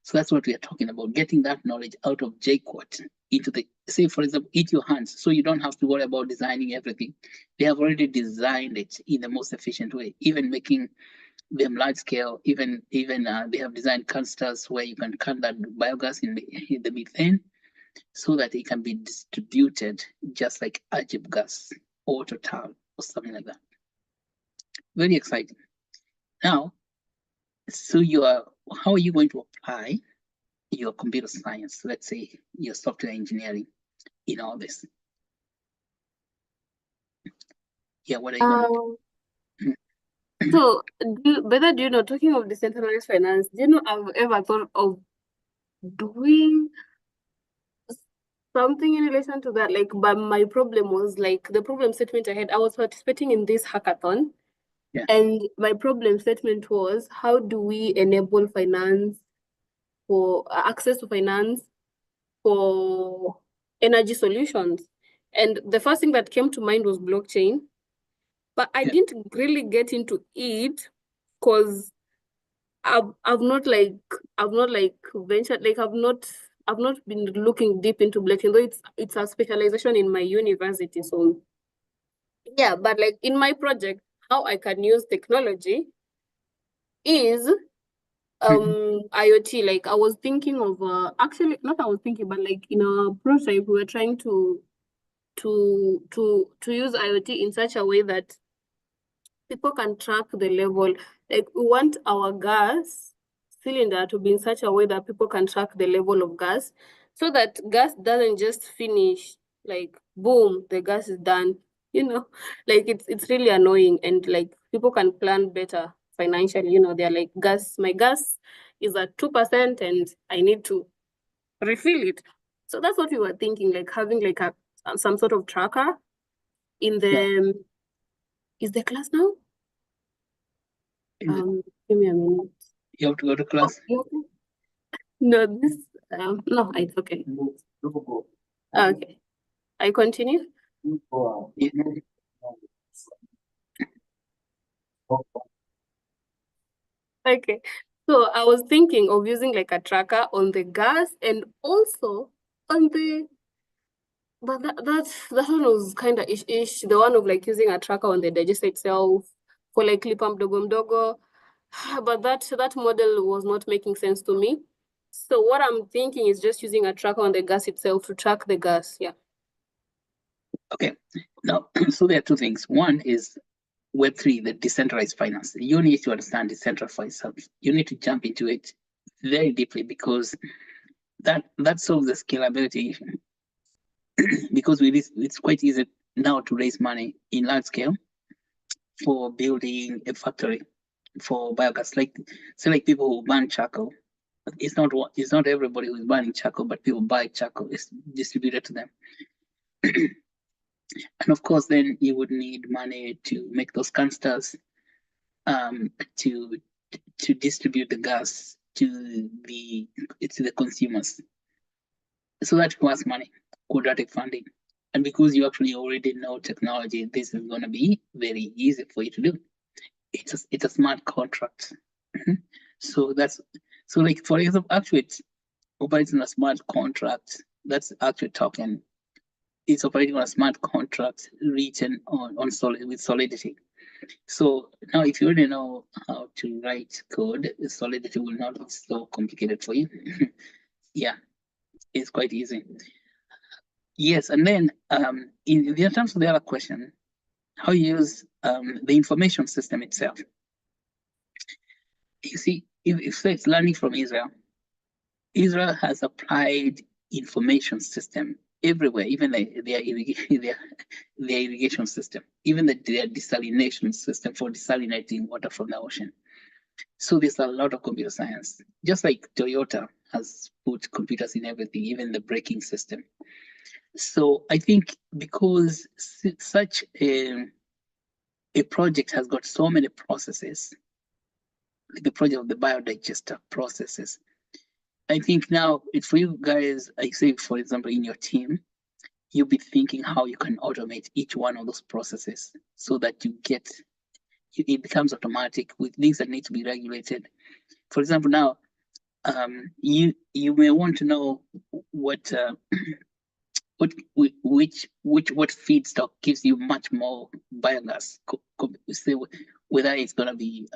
So that's what we are talking about, getting that knowledge out of JQuat into the, say, for example, into your hands. So you don't have to worry about designing everything. They have already designed it in the most efficient way, even making them large scale, even they have designed canisters where you can can that biogas in the methane so that it can be distributed just like Ajib gas or Total or something like that. Very exciting. Now, so how are you going to apply your computer science, let's say your software engineering in all this? Yeah, what are you going to do? So, do you know, talking of decentralized finance, do you know I've ever thought of doing something in relation to that? Like, but my problem was like the problem statement I had, I was participating in this hackathon. Yeah. And my problem statement was, how do we enable finance for access to finance for energy solutions? And the first thing that came to mind was blockchain. But I didn't really get into it because I've not ventured, like I've not been looking deep into blockchain, though it's a specialization in my university. So yeah, but like in my project, how I can use technology is IoT. Like I was thinking of actually not I was thinking, but like in our prototype, we were trying to use IoT in such a way that people can track the level. Like we want our gas cylinder to be in such a way that people can track the level of gas, so that gas doesn't just finish like boom, the gas is done. You know, like it's really annoying, and like people can plan better financially. You know, they're like, my gas is at 2% and I need to refill it. So that's what we were thinking, like having like some sort of tracker in the is the class now? Give me a minute. You have to go to class. No, this no, it's okay. Okay, I continue. Yeah. Okay, so I was thinking of using like a tracker on the gas and also on the, but that one was kind of ish. The one of like using a tracker on the digester itself for like lipa mdogo mdogo, but that model was not making sense to me. So what I'm thinking is just using a tracker on the gas itself to track the gas. Yeah. Okay. Now, so there are two things. One is Web3, the decentralized finance. You need to understand decentralized finance. You need to jump into it very deeply because that solves the scalability issue. Because it's quite easy now to raise money in large scale for building a factory for biogas. Like people who burn charcoal. It's not everybody who is burning charcoal, but people buy charcoal. It's distributed to them. And of course, then you would need money to make those canisters, to distribute the gas to the consumers. So that requires money, quadratic funding. And because you actually already know technology, this is going to be very easy for you to do. It's a smart contract. So like for example, Actuate operates on a smart contract. That's Actuate token. It's operating on a smart contract written with Solidity. So now if you already know how to write code, Solidity will not be so complicated for you. Yeah, it's quite easy. Yes, and then in terms of the other question, how you use the information system itself. You see, if it's learning from Israel has applied information system everywhere, even their irrigation system, even their desalination system for desalinating water from the ocean. So there's a lot of computer science, just like Toyota has put computers in everything, even the braking system. So I think because such a project has got so many processes, the project of the biodigester processes. I think now it's for you guys, I say, for example, in your team, you'll be thinking how you can automate each one of those processes so that you get, it becomes automatic with things that need to be regulated. For example, now, you may want to know what what feedstock gives you much more biogas. Say whether it's gonna be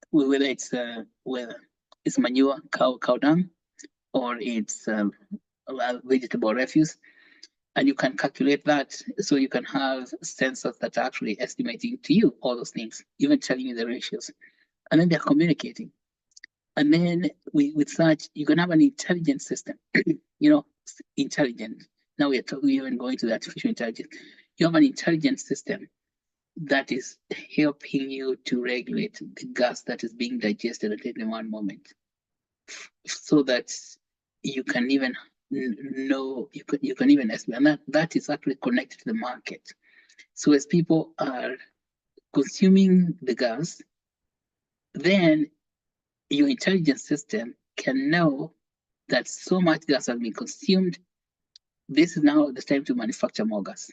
whether it's manure, cow dung, or it's vegetable refuse, and you can calculate that, so you can have sensors that are actually estimating to you all those things, even telling you the ratios, and then they're communicating. And then with such, you can have an intelligent system, intelligent. Now we're even going to the artificial intelligence. You have an intelligent system that is helping you to regulate the gas that is being digested at any one moment, so that you can even know, you can even estimate, and that is actually connected to the market. So as people are consuming the gas, then your intelligence system can know that so much gas has been consumed. This is now the time to manufacture more gas.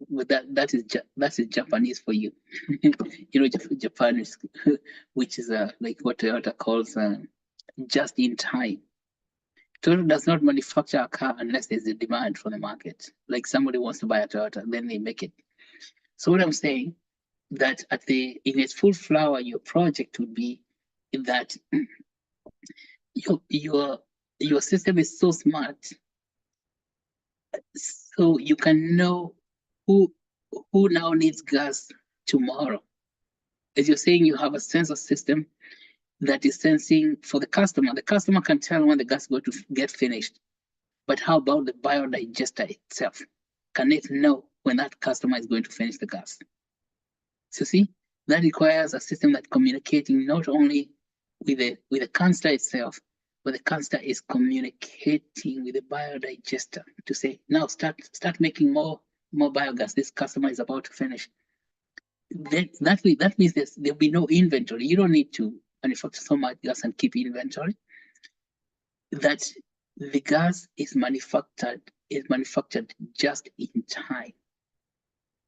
With that is Japanese for you. Japanese, which is like what Toyota calls just in time. Toyota does not manufacture a car unless there's a demand from the market. Like somebody wants to buy a Toyota, then they make it. So what I'm saying, that in its full flower, your project would be that your system is so smart, so you can know who now needs gas tomorrow. As you're saying, you have a sensor system that is sensing for the customer. The customer can tell when the gas is going to get finished. But how about the biodigester itself? Can it know when that customer is going to finish the gas? So see, that requires a system that's communicating not only with the canister itself, but the canister is communicating with the biodigester to say, now start making more biogas. This customer is about to finish. That means there'll be no inventory. You don't need to manufacture so much gas and keep inventory. That the gas is manufactured just in time.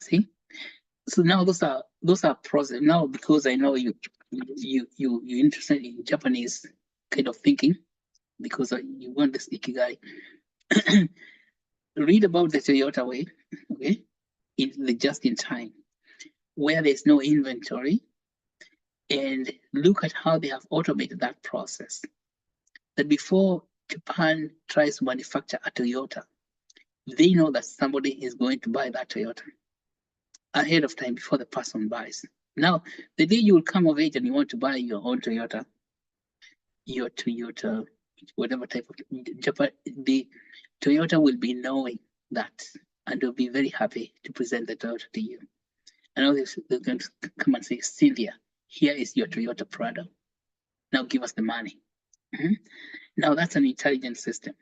See, so now those are process. Now, because I know you're interested in Japanese kind of thinking, because you want this ikigai. Read about the Toyota way, okay? In the just in time, where there's no inventory, and look at how they have automated that process. That before Japan tries to manufacture a Toyota, they know that somebody is going to buy that Toyota ahead of time before the person buys. Now, the day you will come of age and you want to buy your own Toyota, whatever type of Japan, the Toyota will be knowing that, and they'll be very happy to present the Toyota to you. And now they're going to come and say, Cynthia, here is your Toyota Prado. Now give us the money. Now that's an intelligent system.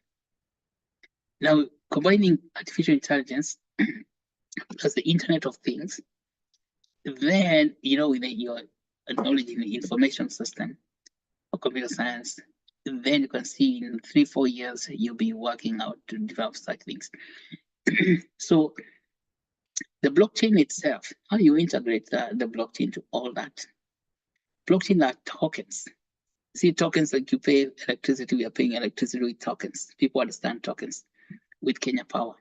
Now, combining artificial intelligence plus the Internet of Things, then, with your knowledge in the information system or computer science, then you can see in 3-4 years, you'll be working out to develop such things. So the blockchain itself, how you integrate the blockchain to all that? Blockchain are tokens. See, tokens, like you pay electricity, we are paying electricity with tokens. People understand tokens with Kenya Power.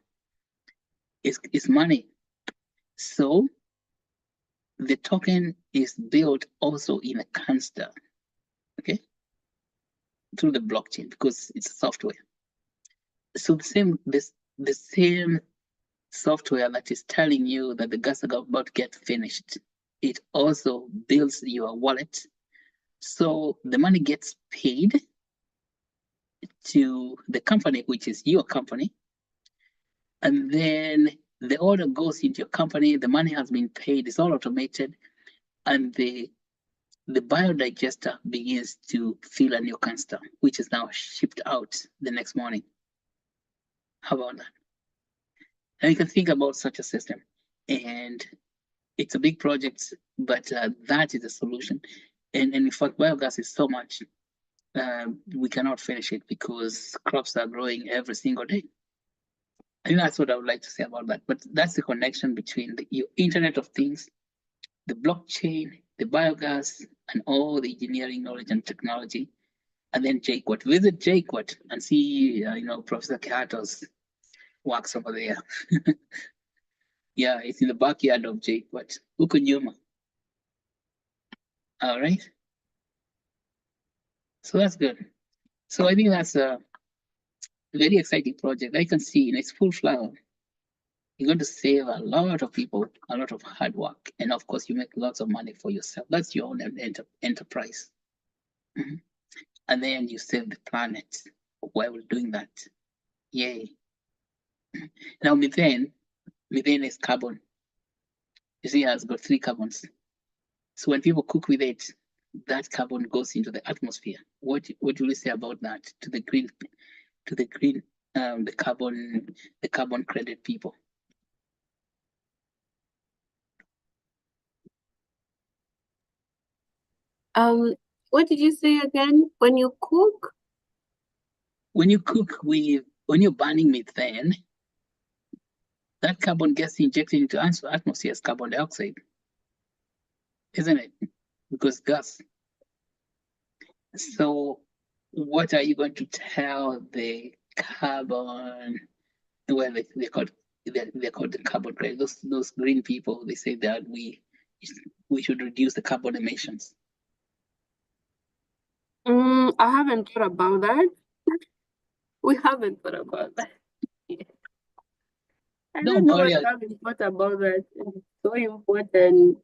It's money. So the token is built also in a canister, okay, through the blockchain, because it's software. So the same software that is telling you that the gas is about to get finished, it also builds your wallet. So the money gets paid to the company, which is your company. And then the order goes into your company, the money has been paid, it's all automated, and the biodigester begins to fill a new canister, which is now shipped out the next morning. How about that? And you can think about such a system, and it's a big project, but that is the solution. And in fact, biogas is so much, we cannot finish it because crops are growing every single day. I think that's what I would like to say about that. But that's the connection between the Internet of Things, the blockchain, the biogas, and all the engineering knowledge and technology. And then JQuat. Visit JQuat and see, Professor Kihato's works over there. Yeah, it's in the backyard of JQuat. Huko nyuma. All right. So that's good. So I think that's a very exciting project. I can see in its full flower. You're going to save a lot of people, a lot of hard work, and of course, you make lots of money for yourself. That's your own enterprise. Mhm. And then you save the planet while doing that. Yay. Now, methane is carbon. You see, it has got 3 carbons. So when people cook with it, that carbon goes into the atmosphere. What will you say about that to the green, the carbon credit people? What did you say again? When you cook? When you're burning methane, that carbon gets injected into atmosphere as carbon dioxide, isn't it? Because gas. So what are you going to tell the carbon? Well, they're called the carbon credit. Those green people, they say that we should reduce the carbon emissions. I haven't thought about that. We haven't thought about that. I don't know why I haven't thought about that. It's so important.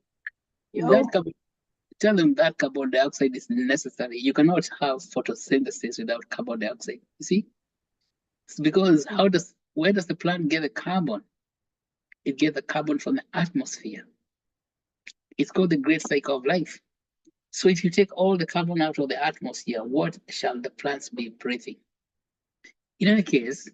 Tell them that carbon dioxide is necessary. You cannot have photosynthesis without carbon dioxide. You see? It's because where does the plant get the carbon? It gets the carbon from the atmosphere. It's called the great cycle of life. So if you take all the carbon out of the atmosphere, what shall the plants be breathing? In any case,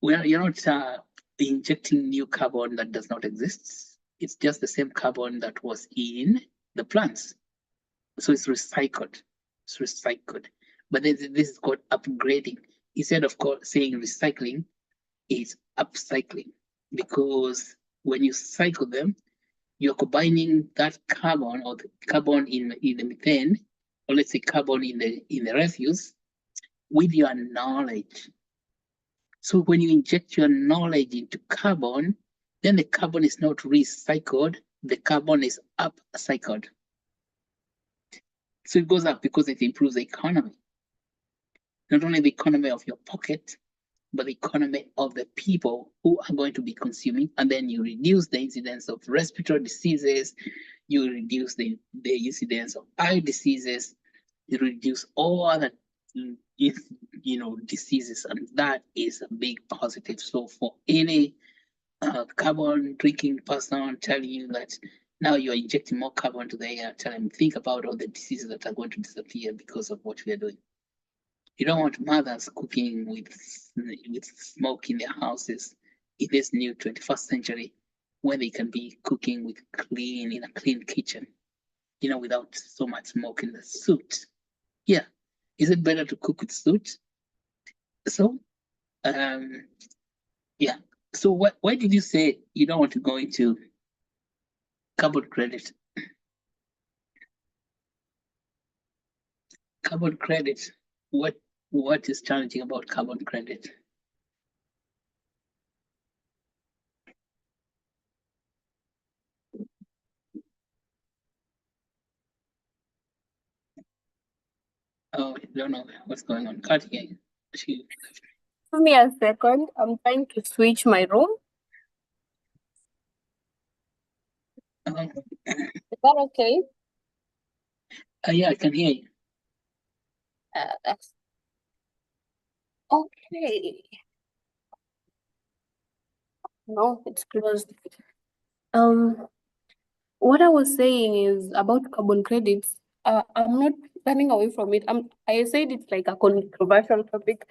you're not injecting new carbon that does not exist. It's just the same carbon that was in the plants. So it's recycled. It's recycled. But this is called upgrading. Instead of saying recycling, it's upcycling. Because when you cycle them, you're combining that carbon or the carbon in the methane, or let's say carbon in the refuse, with your knowledge. So when you inject your knowledge into carbon, then the carbon is not recycled, the carbon is upcycled. So it goes up because it improves the economy. Not only the economy of your pocket, but the economy of the people who are going to be consuming. And then you reduce the incidence of respiratory diseases, you reduce the incidence of eye diseases, you reduce all other diseases, and that is a big positive. So for any carbon drinking person telling you that now you're injecting more carbon to the air, tell them, think about all the diseases that are going to disappear because of what we are doing. You don't want mothers cooking with smoke in their houses in this new 21st century when they can be cooking in a clean kitchen, without so much smoke in the soot. Yeah. Is it better to cook with soot? So, yeah. So why did you say you don't want to go into carbon credit? Carbon credit. What is challenging about carbon credit? Oh, I don't know what's going on. Cartier. Give me a second. I'm trying to switch my room. Is that okay? Yeah, I can hear you. Okay. No, it's closed. What I was saying is about carbon credits. I'm not running away from it. I said it's like a controversial topic,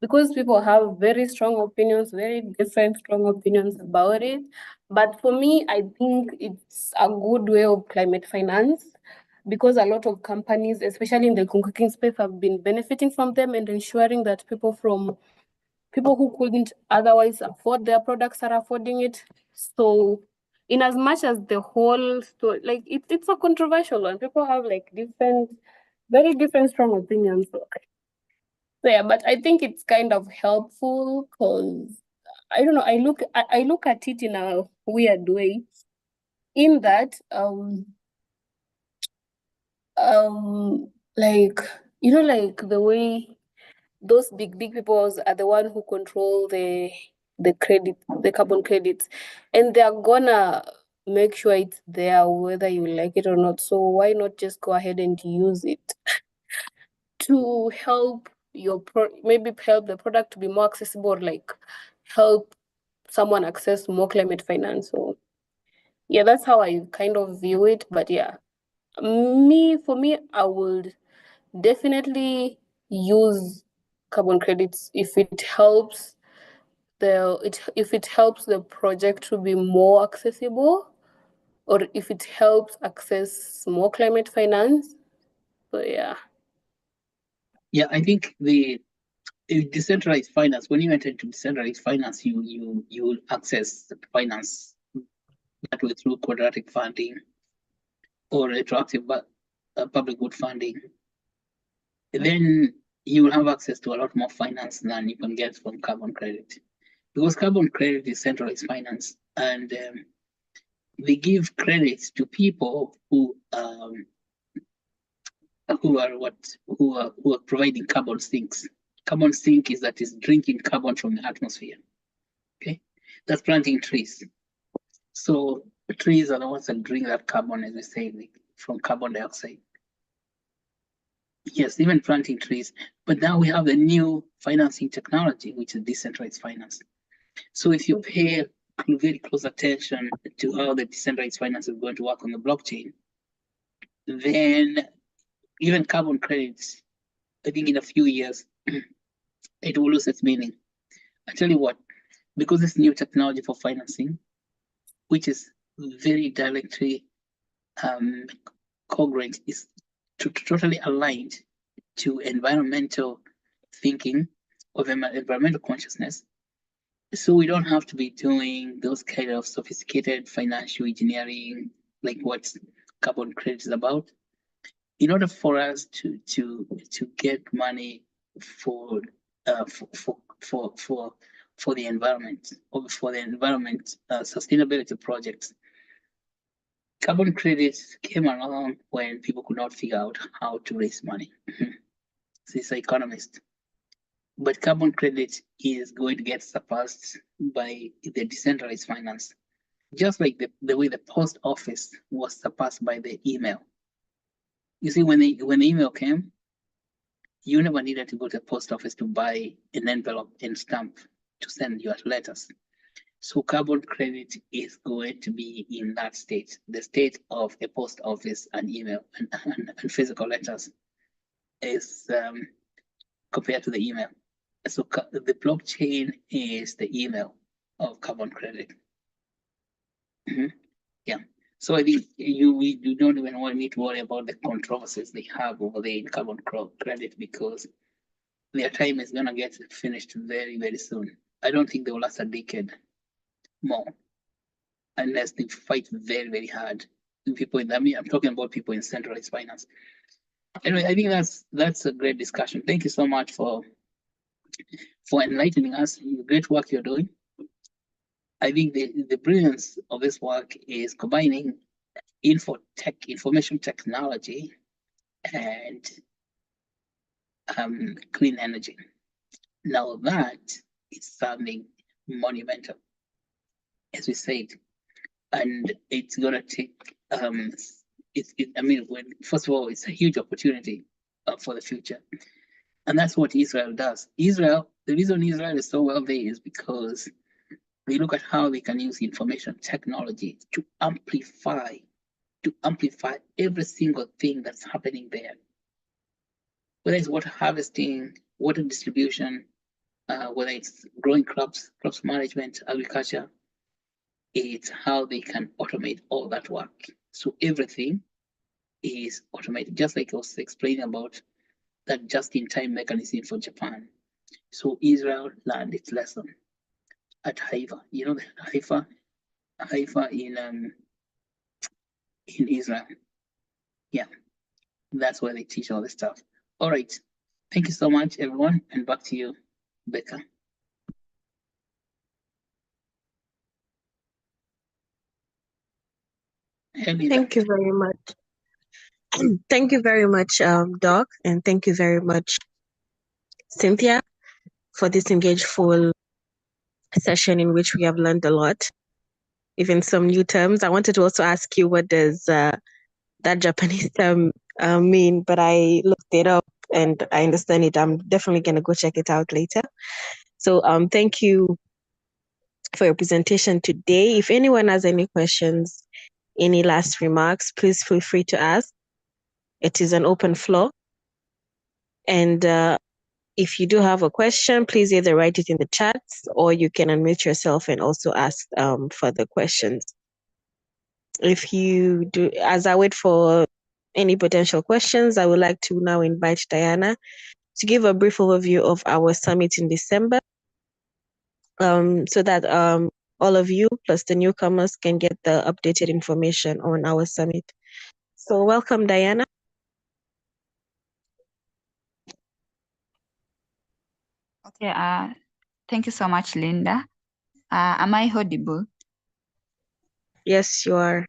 because people have very strong opinions, very different strong opinions about it. But for me, I think it's a good way of climate finance, because a lot of companies, especially in the cooking space, have been benefiting from them and ensuring that people who couldn't otherwise afford their products are affording it. So in as much as the whole story, like it's a controversial one, people have like very different strong opinions. So yeah, but I think it's kind of helpful because I don't know, I look at it in a weird way, in that like, you know, like the way those big people are the one who control the credit, the carbon credits, and they're gonna make sure it's there whether you like it or not. So why not just go ahead and use it to help maybe help the product to be more accessible, or like help someone access more climate finance. So yeah, that's how I kind of view it. But yeah, for me, I would definitely use carbon credits if it helps the project to be more accessible, or if it helps access more climate finance. So yeah. Yeah, I think the decentralized finance, when you enter into decentralized finance, you will access the finance that way through quadratic funding or retroactive public good funding. Then you will have access to a lot more finance than you can get from carbon credit, because carbon credit is centralized finance, and they give credits to people who are providing carbon sinks. Carbon sink is drinking carbon from the atmosphere. Okay, that's planting trees. So trees are the ones that drink that carbon, as we say, from carbon dioxide. Yes, even planting trees. But now we have the new financing technology, which is decentralized finance. So if you pay very close attention to how the decentralized finance is going to work on the blockchain, then even carbon credits, I think in a few years, it will lose its meaning. I tell you what, because this new technology for financing, which is very directly congruent, is totally aligned to environmental thinking of environmental consciousness. So we don't have to be doing those kind of sophisticated financial engineering, like what carbon credit is about. In order for us to get money for the environment, or for the environment sustainability projects, carbon credits came along when people could not figure out how to raise money. This is an economist. But carbon credit is going to get surpassed by the decentralized finance, just like the way the post office was surpassed by the email. You see, when the email came, you never needed to go to the post office to buy an envelope and stamp to send your letters. So carbon credit is going to be in that state, the state of a post office and email and physical letters is compared to the email. So the blockchain is the email of carbon credit. Yeah. So I think you don't even need to worry about the controversies they have over there in carbon credit, because their time is gonna get finished very, very soon. I don't think they will last a decade more unless they fight very, very hard. People I'm talking about people in centralized finance. Anyway, I think that's a great discussion. Thank you so much for enlightening us. Great work you're doing. I think the brilliance of this work is combining information technology and clean energy. Now that is something monumental, as we said, and it's gonna take first of all, it's a huge opportunity for the future, and that's what Israel does. The reason Israel is so wealthy is because they look at how they can use information technology to amplify every single thing that's happening there, whether it's water harvesting, water distribution, whether it's growing crops management, agriculture, it's how they can automate all that work. So everything is automated, just like I was explaining about that just-in-time mechanism for Japan. So Israel learned its lesson at Haifa. You know the Haifa in Israel. Yeah, that's where they teach all this stuff. All right. Thank you so much, everyone, and back to you, Becca. Thank you very much. Thank you very much, Doc, and thank you very much, Cynthia, for this engageful session in which we have learned a lot, even some new terms. I wanted to also ask you, what does that Japanese term mean? But I looked it up and I understand it. I'm definitely going to go check it out later. So thank you for your presentation today. If anyone has any questions, any last remarks, please feel free to ask. It is an open floor. And if you do have a question, please either write it in the chats or you can unmute yourself and also ask further questions. If you do, as I wait for any potential questions, I would like to now invite Diana to give a brief overview of our summit in December, so that all of you plus the newcomers can get the updated information on our summit. So welcome, Diana. Okay, thank you so much, Linda. Am I audible? Yes, you are.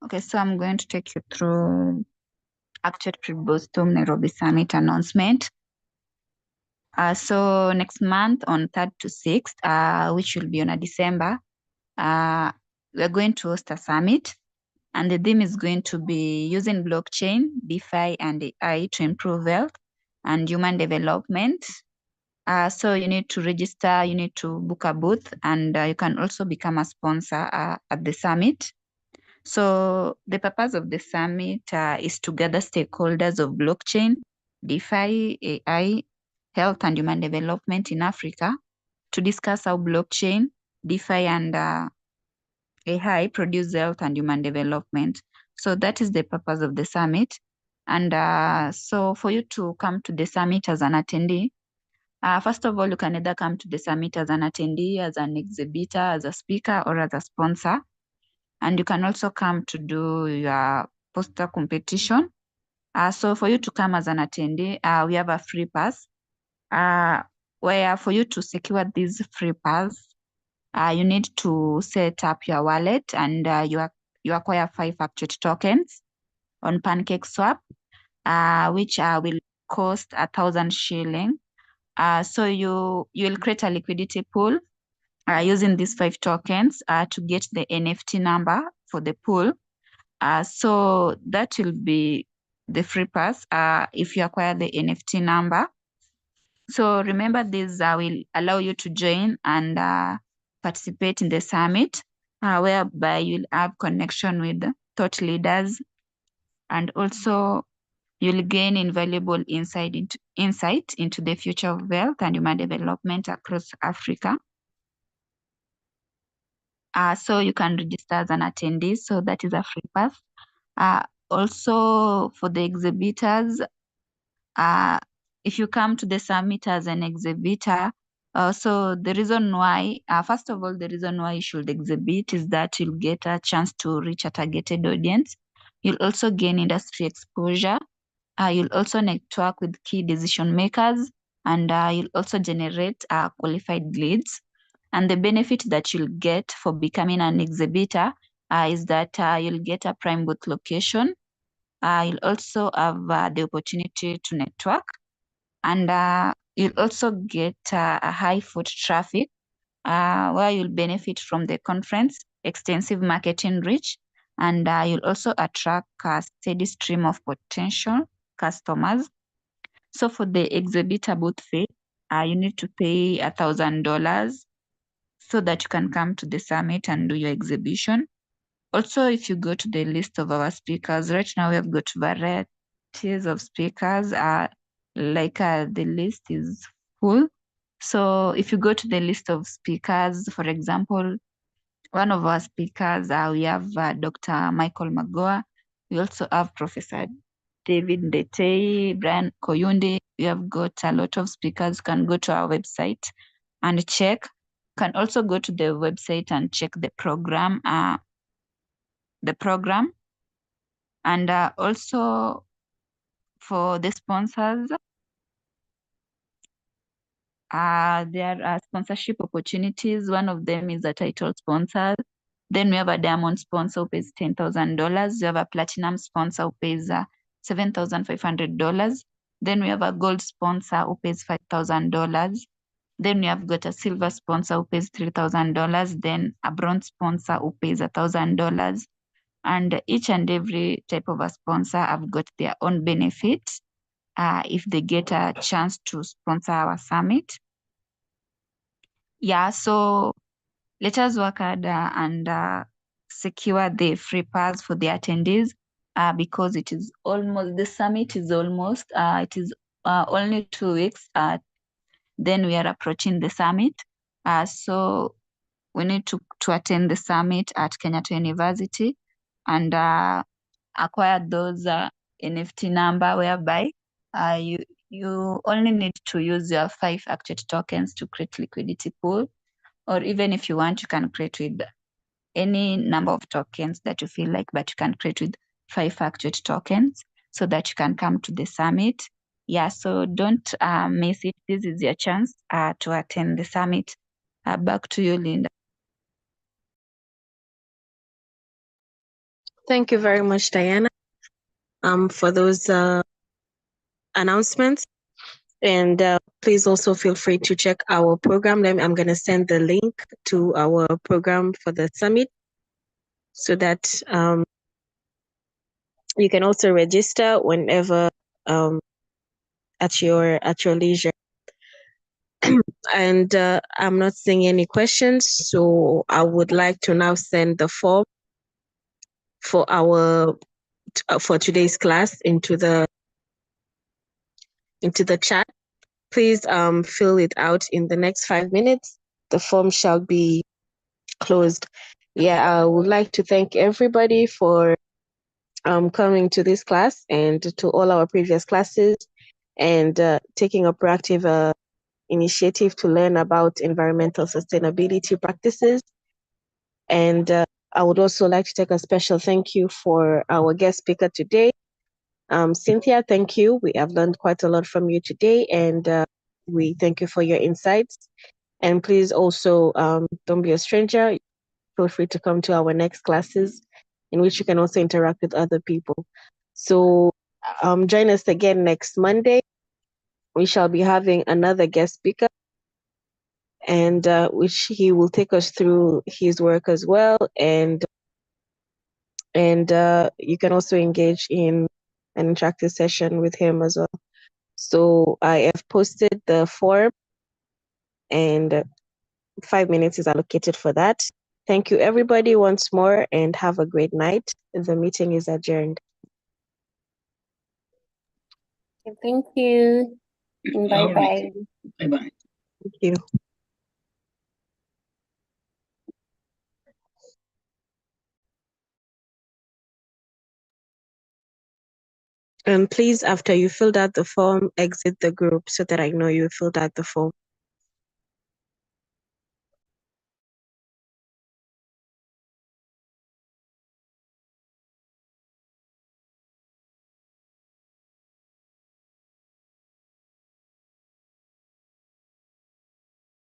Okay, so I'm going to take you through Actuate Pre-Boston Nairobi Summit announcement. So next month on 3rd to 6th, which will be on December, we're going to host a summit, and the theme is going to be using blockchain, DeFi, and AI to improve health and human development. So you need to register, you need to book a booth, and you can also become a sponsor at the summit. So the purpose of the summit is to gather stakeholders of blockchain, DeFi, AI, health and human development in Africa to discuss how blockchain, DeFi, and AI produce health and human development. So that is the purpose of the summit. And so for you to come to the summit as an attendee, first of all, you can either come to the summit as an attendee, as an exhibitor, as a speaker, or as a sponsor. And you can also come to do your poster competition. So for you to come as an attendee, we have a free pass, where for you to secure this free pass, you need to set up your wallet, and you acquire 5 Actuate tokens on PancakeSwap, which will cost 1,000 shilling. So you'll create a liquidity pool using these 5 tokens to get the NFT number for the pool. So that will be the free pass if you acquire the NFT number. So remember, this will allow you to join and participate in the summit, whereby you'll have connection with thought leaders, and also you'll gain invaluable insight into the future of wealth and human development across Africa. So you can register as an attendee, so that is a free pass. Also for the exhibitors, if you come to the summit as an exhibitor, so the reason why, first of all, the reason why you should exhibit is that you'll get a chance to reach a targeted audience. You'll also gain industry exposure. You'll also network with key decision makers, and you'll also generate qualified leads. And the benefit that you'll get for becoming an exhibitor is that you'll get a prime booth location. You'll also have the opportunity to network, and you'll also get a high foot traffic, where you'll benefit from the conference, extensive marketing reach, and you'll also attract a steady stream of potential customers. So for the exhibitor booth fee, you need to pay $1,000 so that you can come to the summit and do your exhibition. Also, if you go to the list of our speakers, right now we have got varieties of speakers. The list is pool. So if you go to the list of speakers, for example, one of our speakers, we have Dr. Michael Magoa. We also have Professor David Ndetei, Brian Koyundi. We have got a lot of speakers. You can go to our website and check. You can also go to the website and check the program. And also for the sponsors, there are sponsorship opportunities. One of them is a title sponsor. Then we have a diamond sponsor who pays $10,000. We have a platinum sponsor who pays $7,500. Then we have a gold sponsor who pays $5,000. Then we have got a silver sponsor who pays $3,000. Then a bronze sponsor who pays $1,000. And each and every type of a sponsor have got their own benefits if they get a chance to sponsor our summit. Yeah, so let us work hard and secure the free pass for the attendees because it is almost, the summit is almost, it is only 2 weeks. Then we are approaching the summit. So we need to attend the summit at Kenyatta University and acquire those NFT number whereby you only need to use your 5 Actuate tokens to create liquidity pool. Or even if you want, you can create with any number of tokens that you feel like, but you can create with 5 Actuate tokens so that you can come to the summit. Yeah, so don't miss it. This is your chance to attend the summit. Back to you, Linda. Thank you very much, Diana, for those announcements. And please also feel free to check our program. I'm going to send the link to our program for the summit so that you can also register whenever at your leisure. And I'm not seeing any questions, so I would like to now send the form for our for today's class into the chat. Please fill it out in the next 5 minutes. The form shall be closed. Yeah, I would like to thank everybody for coming to this class and to all our previous classes and taking a proactive initiative to learn about environmental sustainability practices. And I would also like to take a special thank you for our guest speaker today, Cynthia. Thank you. We have learned quite a lot from you today, and we thank you for your insights. And please also don't be a stranger. Feel free to come to our next classes in which you can also interact with other people. So join us again next Monday. We shall be having another guest speaker, and which he will take us through his work as well. And you can also engage in an interactive session with him as well. So I have posted the form, and 5 minutes is allocated for that. Thank you, everybody, once more, and have a great night. The meeting is adjourned. Thank you. Bye-bye. Bye-bye. Thank you. And please, after you filled out the form, exit the group so that I know you filled out the form.